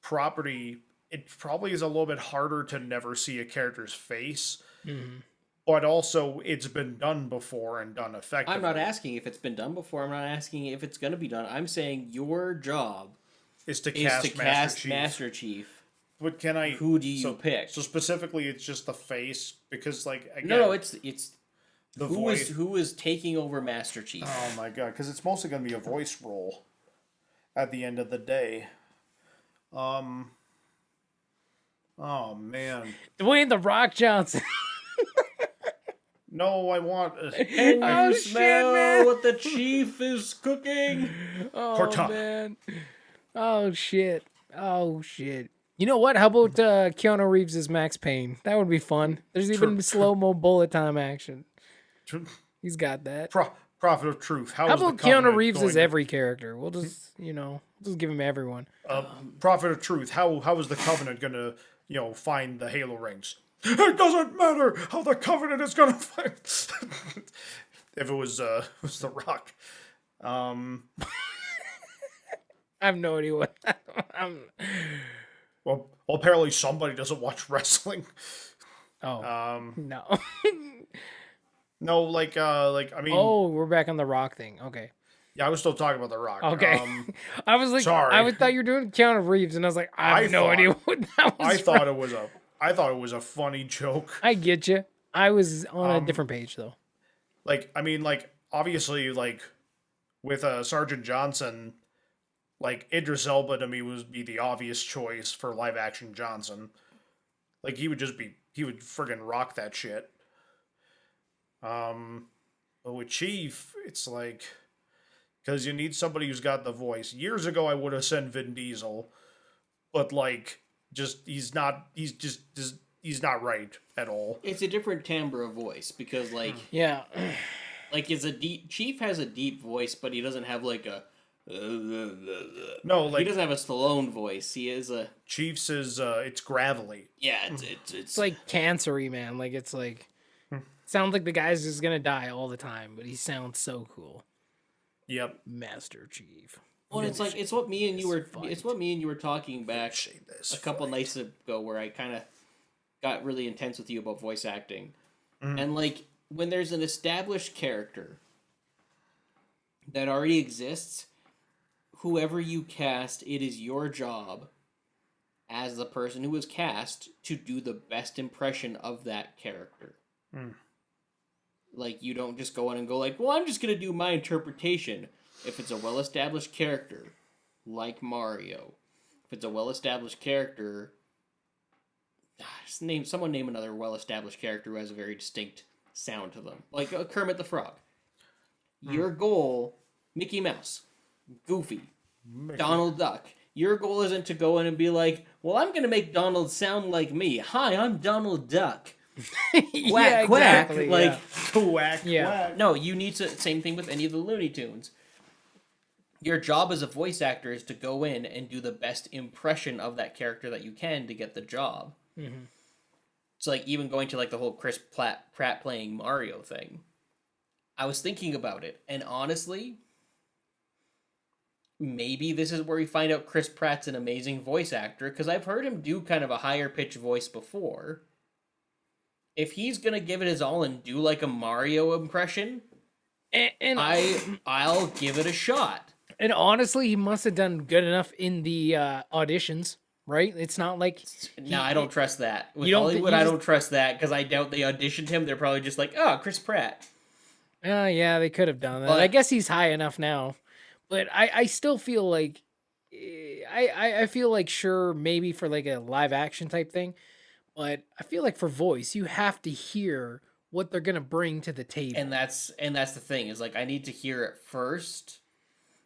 property, it probably is a little bit harder to never see a character's face. Mm-hmm. But also, it's been done before and done effectively. I'm not asking if it's been done before. I'm not asking if it's going to be done. I'm saying your job is to cast Master Chief. But can I? Who do you pick? So specifically, it's just the face because, like, again, no, it's the voice. Who is taking over Master Chief? Oh my god! Because it's mostly going to be a voice role at the end of the day. Oh man, Dwayne "The Rock" Johnson. No, I want. Can you smell what the chief is cooking? Oh man! Oh shit! You know what? How about Keanu Reeves as Max Payne? That would be fun. There's even slow-mo bullet time action. He's got that. Prophet of Truth. How about Keanu Reeves as every character? We'll just just give him everyone. Prophet of Truth. How is the Covenant gonna find the Halo rings? It doesn't matter how the Covenant is gonna find. If it was The Rock. I have no idea what. Well, apparently somebody doesn't watch wrestling. Oh. No. No, I mean. Oh, we're back on the Rock thing. Okay. Yeah, I was still talking about The Rock. Okay. I was like, sorry. I thought you were doing Keanu Reeves, and I was like, I have no idea what that was. I thought it was a funny joke. I get you. I was on a different page though. Obviously, with Sergeant Johnson, Idris Elba to me would be the obvious choice for live action Johnson. He would friggin' rock that shit. But with Chief, it's because you need somebody who's got the voice. Years ago, I would have said Vin Diesel, but he's not right at all. It's a different timbre of voice because yeah, Chief has a deep voice, but he doesn't have a no, he doesn't have a Stallone voice. He is a Chief's is it's gravelly. Yeah, it's cancery, man. Sounds like the guy's just gonna die all the time, but he sounds so cool. Yep, Master Chief. Well, it's what me and you were talking back a couple nights ago, where I kind of got really intense with you about voice acting, and when there's an established character that already exists, whoever you cast, it is your job as the person who was cast to do the best impression of that character. Like, you don't just go in and go like, well, I'm just going to do my interpretation. If it's a well-established character, like Mario, if it's a well-established character, someone name another well-established character who has a very distinct sound to them. Like Kermit the Frog. Your goal, Mickey Mouse, Goofy, Donald Duck. Your goal isn't to go in and be like, well, I'm going to make Donald sound like me. Hi, I'm Donald Duck. Quack, quack. exactly, Like, Quack, Yeah. quack. no, you need to, same thing with any of the Looney Tunes. Your job as a voice actor is to go in and do the best impression of that character that you can to get the job. It's like even going to like the whole Chris Pratt playing Mario thing. I was thinking about it, and honestly, maybe this is where we find out Chris Pratt's an amazing voice actor, because I've heard him do kind of a higher pitch voice before. If he's gonna give it his all and do like a Mario impression, And I'll give it a shot. And honestly, he must have done good enough in the auditions, right? It's not like No, I don't trust that. With You don't- Hollywood, you I just- don't trust that, because I doubt they auditioned him. They're probably just like, oh, Chris Pratt. Yeah, they could have done that. But- I guess he's high enough now, but I still feel like I feel like sure maybe for like a live action type thing, but I feel like for voice you have to hear what they're gonna bring to the table. And that's the thing, is like I need to hear it first.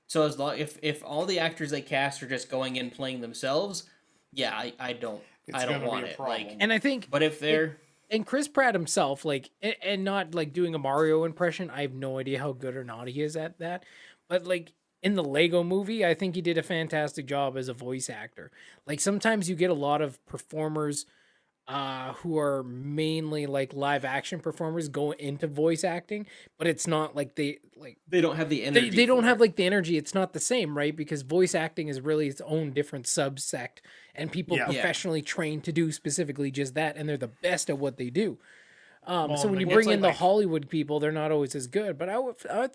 So as long if all the actors they cast are just going in playing themselves, yeah, I don't gonna be want a it. problem. Like, And I think but if they're and Chris Pratt himself, like, and not like doing a Mario impression, I have no idea how good or not he is at that. But like in the Lego movie, I think he did a fantastic job as a voice actor. Like sometimes you get a lot of performers who are mainly like live action performers go into voice acting, but it's not like they don't have the energy. they don't for have it. like the energy. It's not the same, right? Because voice acting is really its own different subsect, and people Yeah. professionally trained to do specifically just that, and they're the best at what they do. So when you it's bring like- in the like- Hollywood people, they're not always as good. But I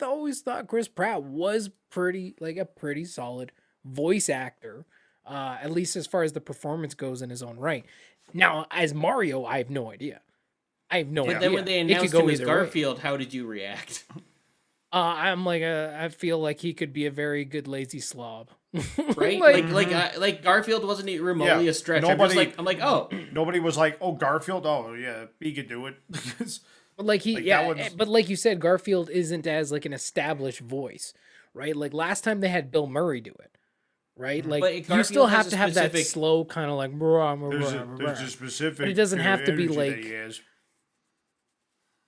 always thought Chris Pratt was a pretty solid voice actor, at least as far as the performance goes in his own right. Now, as Mario, I have no idea. I have no idea. But then when they It could announced go him as either way. Garfield, how did you react? I'm like I feel like he could be a very good lazy slob, Right? Like, Like Garfield wasn't even remotely Yeah, a stretch. nobody- I'm like, oh, Nobody was like, "Oh, Garfield. Oh, yeah, he could do it." but like he, Like, that yeah, one's- but like you said, Garfield isn't as like an established voice, right? Like last time they had Bill Murray do it, right? Like But you Garfield still has have a to have that specific- slow kind of like, there's a specific. But it doesn't have to be energy that like- he has.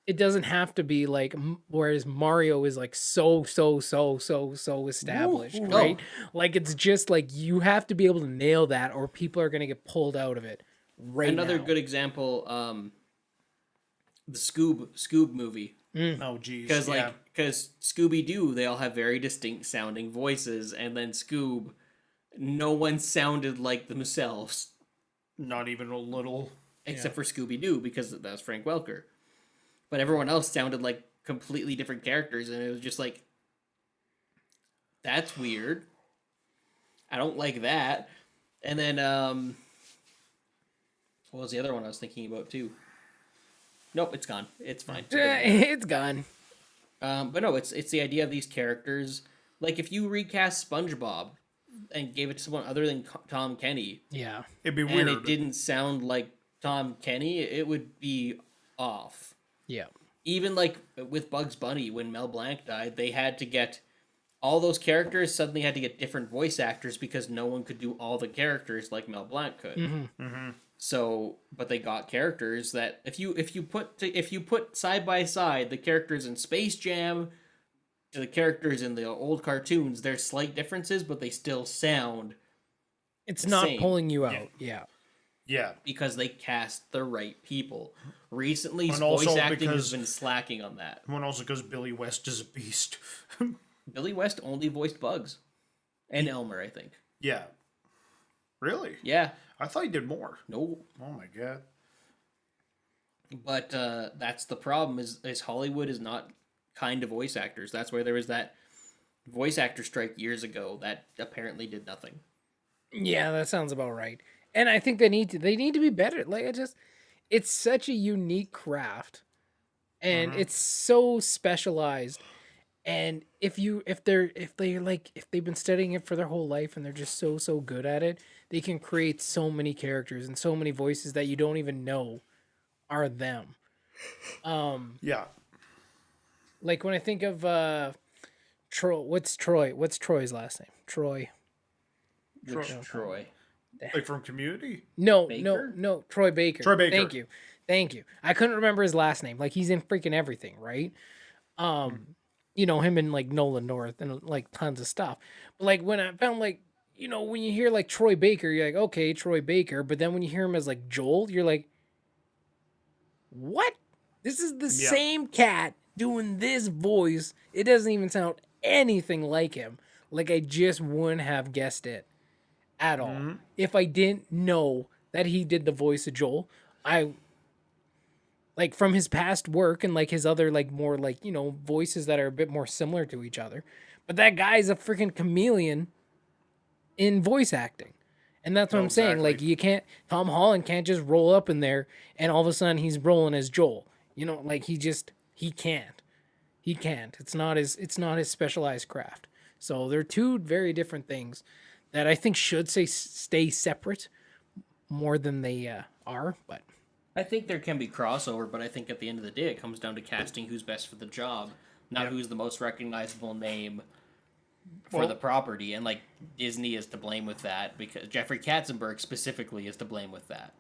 it doesn't have to be like whereas Mario is like so established, Woo. right? Like it's just like you have to be able to nail that or people are going to get pulled out of it right another now. good example, the Scoob movie. Oh, geez. Because yeah. because Scooby Doo, they all have very distinct sounding voices, and then Scoob, no one sounded like themselves Not even a little. except for Scooby Doo because that's Frank Welker, but everyone else sounded like completely different characters, and it was just like, that's weird. I don't like that. And then what was the other one I was thinking about too? Nope, it's gone. It's fine. It's gone. But no, it's the idea of these characters. Like if you recast SpongeBob and gave it to someone other than Tom Kenny, Yeah. It'd be and weird. it didn't sound like Tom Kenny, it would be off. Yeah. Even like with Bugs Bunny, when Mel Blanc died, they had to get all those characters suddenly had to get different voice actors because no one could do all the characters like Mel Blanc could. So, but they got characters that if you put side by side the characters in Space Jam to the characters in the old cartoons, there's slight differences, but they still sound It's the not same. pulling you out. Yeah. Yeah. because they cast the right people. Recently, And voice also acting because- has been slacking on that. One also because Billy West is a beast. Billy West only voiced Bugs and Elmer, I think. Yeah. Really? Yeah, I thought he did more. no, Oh my god. But that's the problem is Hollywood is not kind to voice actors. That's why there was that voice actor strike years ago that apparently did nothing. Yeah, that sounds about right. And I think they need to be better. Like it's such a unique craft and it's so specialized. And if they've been studying it for their whole life and they're just so good at it, they can create so many characters and so many voices that you don't even know are them. Yeah. Like when I think of Troy, what's Troy's last name? Troy. Which Troy. Like from Community? No, Baker? no, Troy Baker. Troy Baker. Thank you. I couldn't remember his last name. Like he's in freaking everything, right? You know him in like Nolan North and like tons of stuff. But like when I found like when you hear like Troy Baker, you're like okay, Troy Baker. But then when you hear him as like Joel, you're like, what? This is the same cat doing this voice. It doesn't even sound anything like him. Like I just wouldn't have guessed it at all if I didn't know that he did the voice of Joel. I like from his past work and like his other like more like voices that are a bit more similar to each other. But that guy's a freaking chameleon in voice acting. And that's what I'm saying. Like Tom Holland can't just roll up in there and all of a sudden he's rolling as Joel. Like he can't. He can't. It's not his specialized craft. So they're two very different things that I think should stay separate more than they are. But I think there can be crossover, but I think at the end of the day, it comes down to casting who's best for the job, not who's the most recognizable name for the property. And like Disney is to blame with that because Jeffrey Katzenberg specifically is to blame with that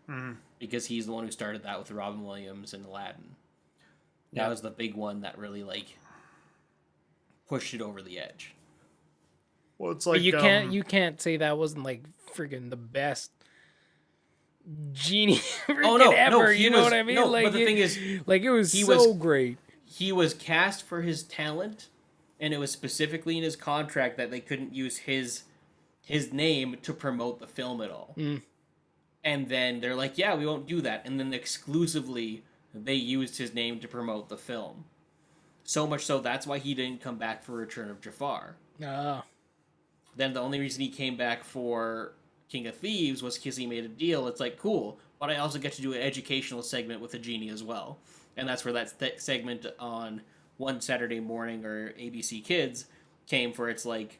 because he's the one who started that with Robin Williams and Aladdin. That was the big one that really like pushed it over the edge. Well, it's like but you can't say that wasn't like friggin' the best genie ever. You know what I mean? No, like but the thing is, like it was so great. He was cast for his talent, and it was specifically in his contract that they couldn't use his name to promote the film at all. And then they're like, "Yeah, we won't do that." And then exclusively, they used his name to promote the film. So much so that's why he didn't come back for Return of Jafar. Then the only reason he came back for King of Thieves was because he made a deal. It's like, cool, but I also get to do an educational segment with a genie as well. And that's where that segment on One Saturday Morning or ABC Kids came for. It's like,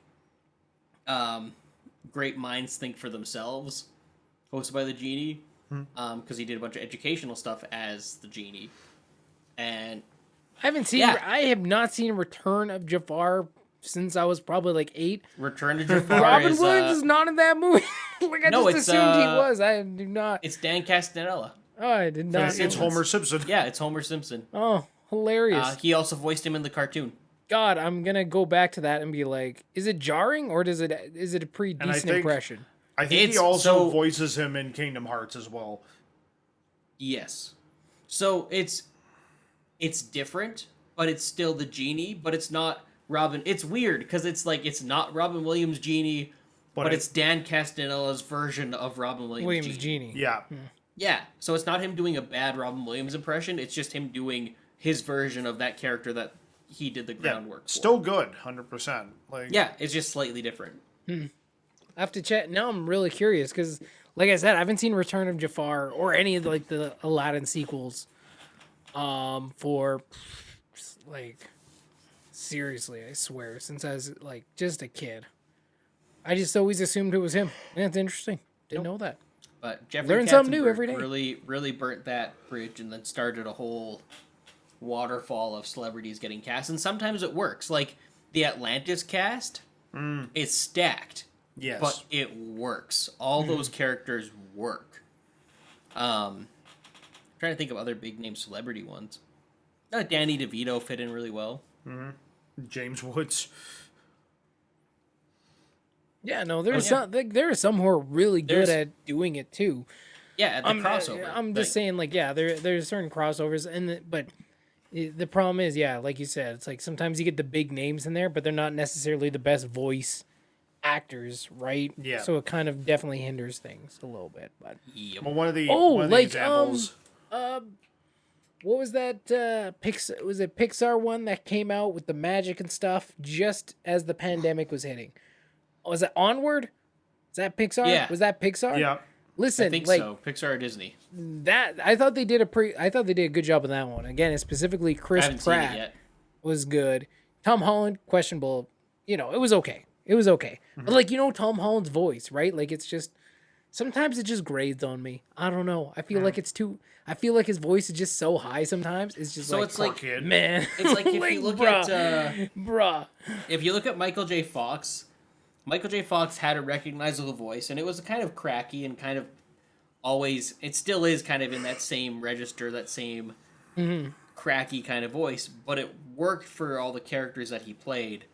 Great Minds Think for Themselves, hosted by the genie, because he did a bunch of educational stuff as the genie. And I have not seen Return of Jafar since I was probably like 8. Return to Jafar Robin Williams is not in that movie. Like I just assumed he was. I do not. It's Dan Castellaneta. Oh, I did not. It's Homer Simpson. Yeah, it's Homer Simpson. Oh, hilarious. He also voiced him in the cartoon. God, I'm gonna go back to that and be like, is it jarring or is it a pretty decent impression? I think he also voices him in Kingdom Hearts as well. Yes. So it's different, but it's still the genie, but it's not Robin. It's weird because it's like it's not Robin Williams' genie, but it's Dan Castellaneta's version of Robin Williams' genie. Yeah. Yeah. So it's not him doing a bad Robin Williams impression. It's just him doing his version of that character that he did the groundwork for. Still good, 100%. Like yeah, it's just slightly different. I have to check. Now I'm really curious because, like I said, I haven't seen Return of Jafar or any of like the Aladdin sequels. For like seriously, I swear, since I was like just a kid, I just always assumed it was him. Yeah, it's interesting. Didn't know that. But Jeffrey learn something new Katzenberg every day. Really burnt that bridge and then started a whole waterfall of celebrities getting cast. And sometimes it works. Like the Atlantis cast is stacked. Yes. But it works. All those characters work. Trying to think of other big name celebrity ones. Danny DeVito fit in really well. James Woods. Yeah, no, there are some who are really good at doing it too. Yeah, at the crossover. I'm just saying, like, yeah, there's certain crossovers, but the problem is, yeah, like you said, it's like sometimes you get the big names in there, but they're not necessarily the best voice actors, right? Yeah. So it kind of definitely hinders things a little bit. But Well, one of the like examples. what was that Pixar, was it Pixar one that came out with the magic and stuff just as the pandemic was hitting? Was it Onward? Is that Pixar? Yeah. Was that Pixar? Yeah. Listen, I think like so. Pixar or Disney. that, I thought they did a good job on that one. Again, specifically I Chris haven't seen it Pratt yet. was good. Tom Holland, questionable. You know, it was okay. It was okay. But like, Tom Holland's voice, right? Like it's just sometimes it just grades on me. I don't know. I feel like it's too. I feel like his voice is just so high sometimes. It's just So like, it's like kid. man. it's like if you look at bruh. if you look at Michael J. Fox, Michael J. Fox had a recognizable voice, and it was kind of cracky and kind of always. It still is kind of in that same register, that same cracky kind of voice, but it worked for all the characters that he played.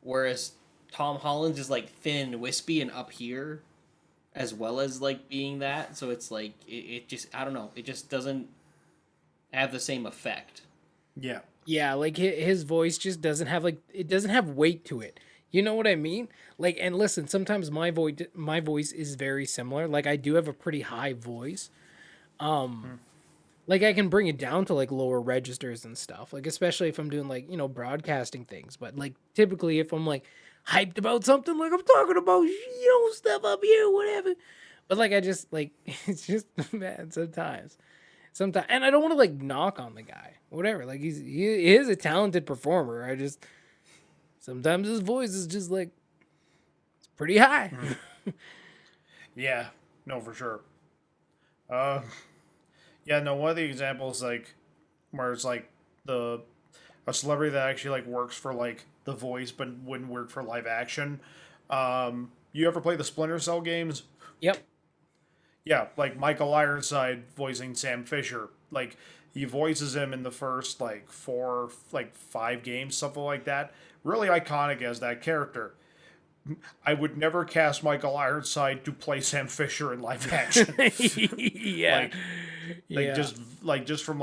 Whereas Tom Holland's is like thin, and wispy, and up here, as well as like being that. So it's like it just, I don't know. It just doesn't have the same effect. Yeah. Yeah, like his voice just doesn't have it doesn't have weight to it. You know what I mean? Like, and listen, sometimes my voice is very similar. Like I do have a pretty high voice. Like I can bring it down to like lower registers and stuff. Like especially if I'm doing like, broadcasting things, but like typically if I'm like hyped about something, like I'm talking about, stuff up here, whatever. But like I just like it's just man sometimes. And I don't want to like knock on the guy, whatever. Like he is a talented performer. I just sometimes his voice is just like it's pretty high. Yeah. No, for sure. Yeah, no, one of the examples, like, where it's, like, a celebrity that actually, like, works for, like, the voice but wouldn't work for live action. You ever play the Splinter Cell games? Yep. Yeah, like, Michael Ironside voicing Sam Fisher. Like, he voices him in the first, like, 5 games, something like that. Really iconic as that character. I would never cast Michael Ironside to play Sam Fisher in live action. Yeah. Yeah. Just from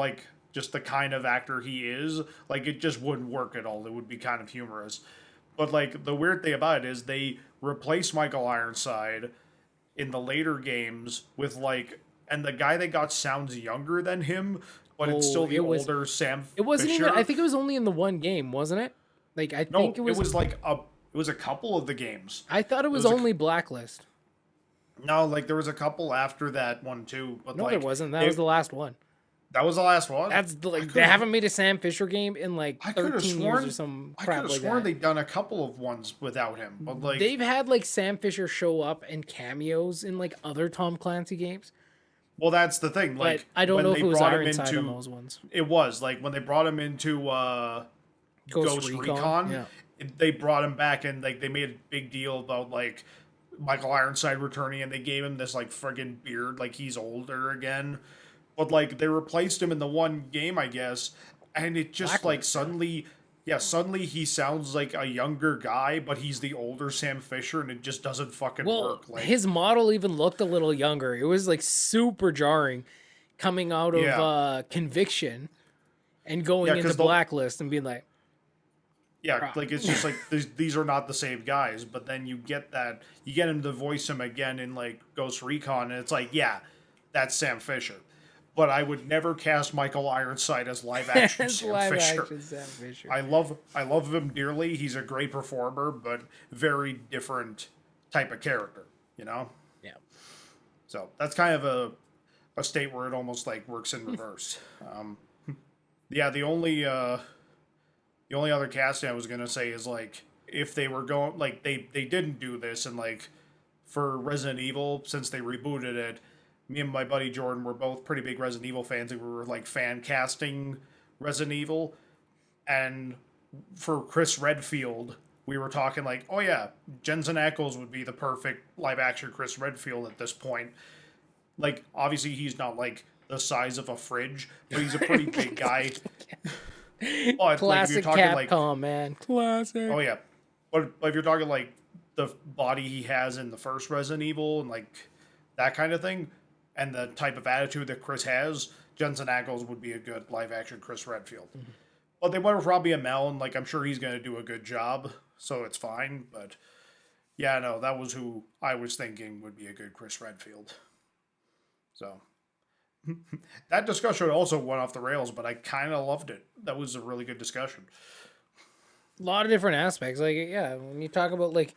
just the kind of actor he is, like it just wouldn't work at all. It would be kind of humorous. But like the weird thing about it is they replaced Michael Ironside in the later games with and the guy they got sounds younger than him, but it's still the older Sam It wasn't Fisher. even. I think it was only in the one game, wasn't it? Like I think it was. It was a couple of the games. I thought it was only Blacklist. No, like there was a couple after that one too. But No, there wasn't. That was the last one. That was the last one. They haven't made a Sam Fisher game in like I could have 13 sworn years or some I crap could have like sworn that. they'd done a couple of ones without him, but like They've had like Sam Fisher show up and cameos in like other Tom Clancy games. well, that's the thing. Like But I don't when know if they it was brought him Ironside into on those ones. it was like when they brought him into Ghost Recon. Yeah. They brought him back and like they made a big deal about like Michael Ironside returning, and they gave him this like friggin' beard, like he's older again. But like they replaced him in the one game, I guess, and it just like suddenly he sounds like a younger guy, but he's the older Sam Fisher, and it just doesn't fucking work. Like his model even looked a little younger. It was like super jarring coming out of Conviction and going into Blacklist and being like, yeah, like it's just like these are not the same guys. But then you get him to voice him again in like Ghost Recon, and it's like, yeah, that's Sam Fisher. But I would never cast Michael Ironside as live action Sam Fisher. I love him dearly. He's a great performer, but very different type of character, you know? Yeah. So that's kind of a state where it almost like works in reverse. Yeah, the only other casting I was gonna say is like if they were going like they didn't do this, and like for Resident Evil, since they rebooted it, me and my buddy Jordan were both pretty big Resident Evil fans, and we were like fan casting Resident Evil. And for Chris Redfield, we were talking like, oh yeah, Jensen Ackles would be the perfect live action Chris Redfield at this point. Like obviously he's not like the size of a fridge, but he's a pretty big guy. But classic like, if you're talking Capcom, man. Classic. Oh yeah, but if you're talking like the body he has in the first Resident Evil and like that kind of thing, and the type of attitude that Chris has, Jensen Ackles would be a good live action Chris Redfield. Mm-hmm. But they went with Robbie Amell, and like I'm sure he's going to do a good job, so it's fine. But yeah, no, that was who I was thinking would be a good Chris Redfield. So That discussion also went off the rails, but I kind of loved it. That was a really good discussion. A lot of different aspects. Like, yeah, when you talk about, like,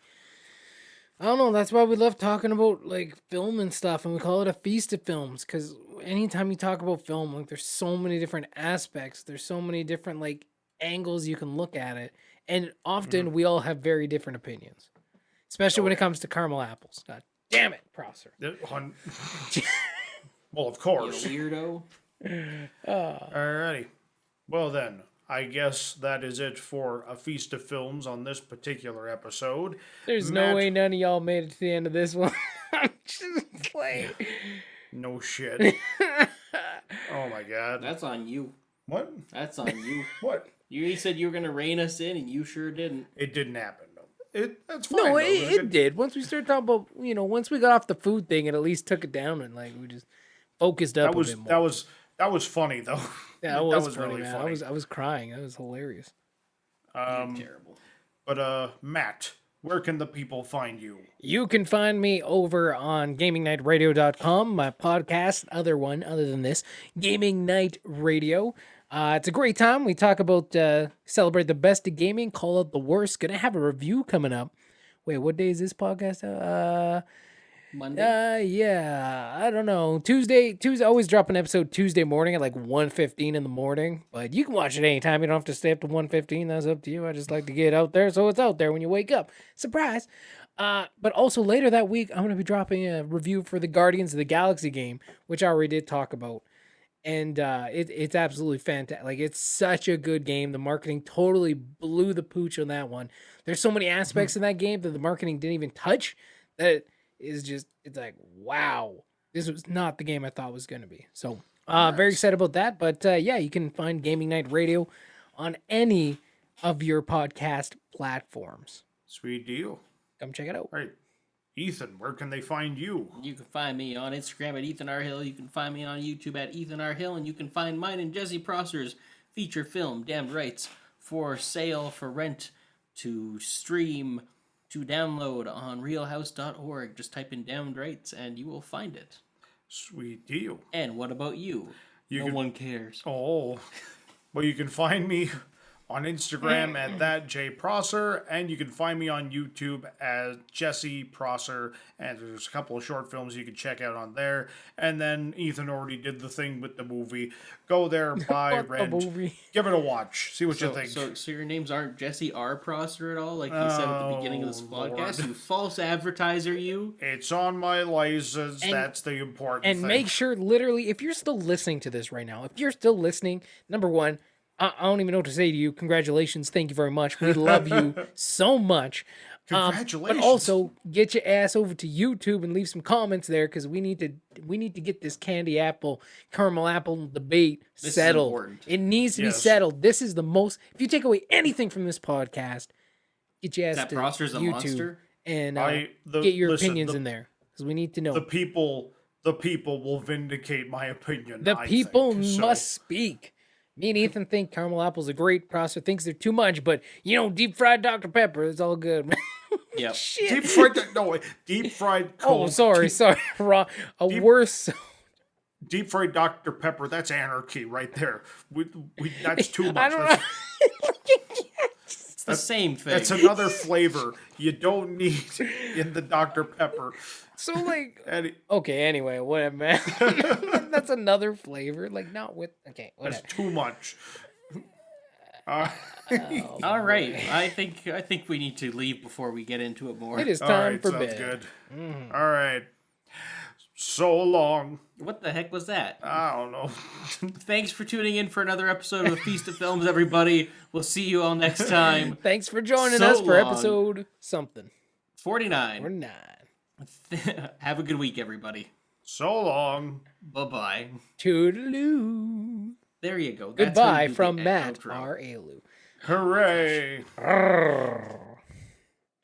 I don't know, that's why we love talking about, like, film and stuff, and we call it a feast of films, because anytime you talk about film, like, there's so many different aspects, there's so many different, like, angles you can look at it, and often we all have very different opinions, especially when it comes to caramel apples. God damn it, Prosser. Well, of You course. weirdo. Alrighty. Well then, I guess that is it for A Feast of Films on this particular episode. There's Matt- no way none of y'all made it to the end of this one. I'm just like... No shit. Oh my god. That's on you. What? That's on you. What? You said you were gonna rein us in, and you sure didn't. It didn't happen. That's fine. No, though. it did. Once we started talking about, once we got off the food thing, it at least took it down and, like, we just focused up a bit more. That was funny though. Yeah, that was was funny, really man. funny. I was crying. That was hilarious. Terrible. But Matt, where can the people find you? You can find me over on gamingnightradio.com, my podcast, other than this, Gaming Night Radio. It's a great time. We talk about celebrate the best of gaming, call out the worst. Gonna have a review coming up. Wait, what day is this podcast out? Monday. Yeah, I don't know. Tuesday, always drop an episode Tuesday morning at like 1:15 in the morning. But you can watch it anytime. You don't have to stay up to 1:15. That's up to you. I just like to get it out there so it's out there when you wake up. Surprise. But also later that week, I'm going to be dropping a review for the Guardians of the Galaxy game, which I already did talk about. And it's absolutely fantastic. Like, it's such a good game. The marketing totally blew the pooch on that one. There's so many aspects in that game that the marketing didn't even touch that is just, it's like, wow, this was not the game I thought it was going to be. So very excited about that. But yeah, you can find Gaming Night Radio on any of your podcast platforms. Sweet deal. Come check it out. All right. Ethan, where can they find you? You can find me on Instagram at Ethan R. Hill. You can find me on YouTube at Ethan R. Hill. And you can find mine and Jesse Prosser's feature film, Damned Rights, for sale, for rent, to stream, to download on realhouse.org. Just type in Damned Rights and you will find it. Sweet deal. And what about you? No one cares. Oh. Well, you can find me on Instagram at @JProsser, and you can find me on YouTube as Jesse Prosser, and there's a couple of short films you can check out on there. And then Ethan already did the thing with the movie. Go there, buy, rent, give it a watch, see what you think. So your names aren't Jesse R. Prosser at all, like you said at the beginning of this podcast? Lord. You false advertiser, you. It's on my license. That's the important thing. And make sure, literally, if you're still listening to this right now, if you're still listening, number one, I don't even know what to say to you. Congratulations. Thank you very much. We love you so much. Congratulations. But also, get your ass over to YouTube and leave some comments there because we need to get this caramel apple debate settled. It needs to be settled. This is the most. If you take away anything from this podcast, get your ass to Prosser's a YouTube monster? and get your opinions in there because we need to know. The people will vindicate my opinion. The people must speak. Me and Ethan think caramel apples are great. Prosser thinks they're too much, but deep fried Dr. Pepper, it's all good. Yep. Shit. Deep fried Coke. Oh, sorry. Wrong. Worse. Deep fried Dr. Pepper. That's anarchy right there. That's too much. I don't know. It's the same thing. That's another flavor you don't need in the Dr. Pepper. So, like, okay, anyway, whatever, man. That's another flavor. Like, not with, okay, whatever. That's too much. All right. I think we need to leave before we get into it more. It is time for sounds bed. Good. All right. So long. What the heck was that? I don't know. Thanks for tuning in for another episode of Feast of Films, everybody. We'll see you all next time. Thanks for joining So us for long. episode something. 49. Or 9. Have a good week, everybody. So long. Bye-bye. Toodaloo. There you go. That's how Goodbye you do from the Matt outro. R. Ayalew. Hooray.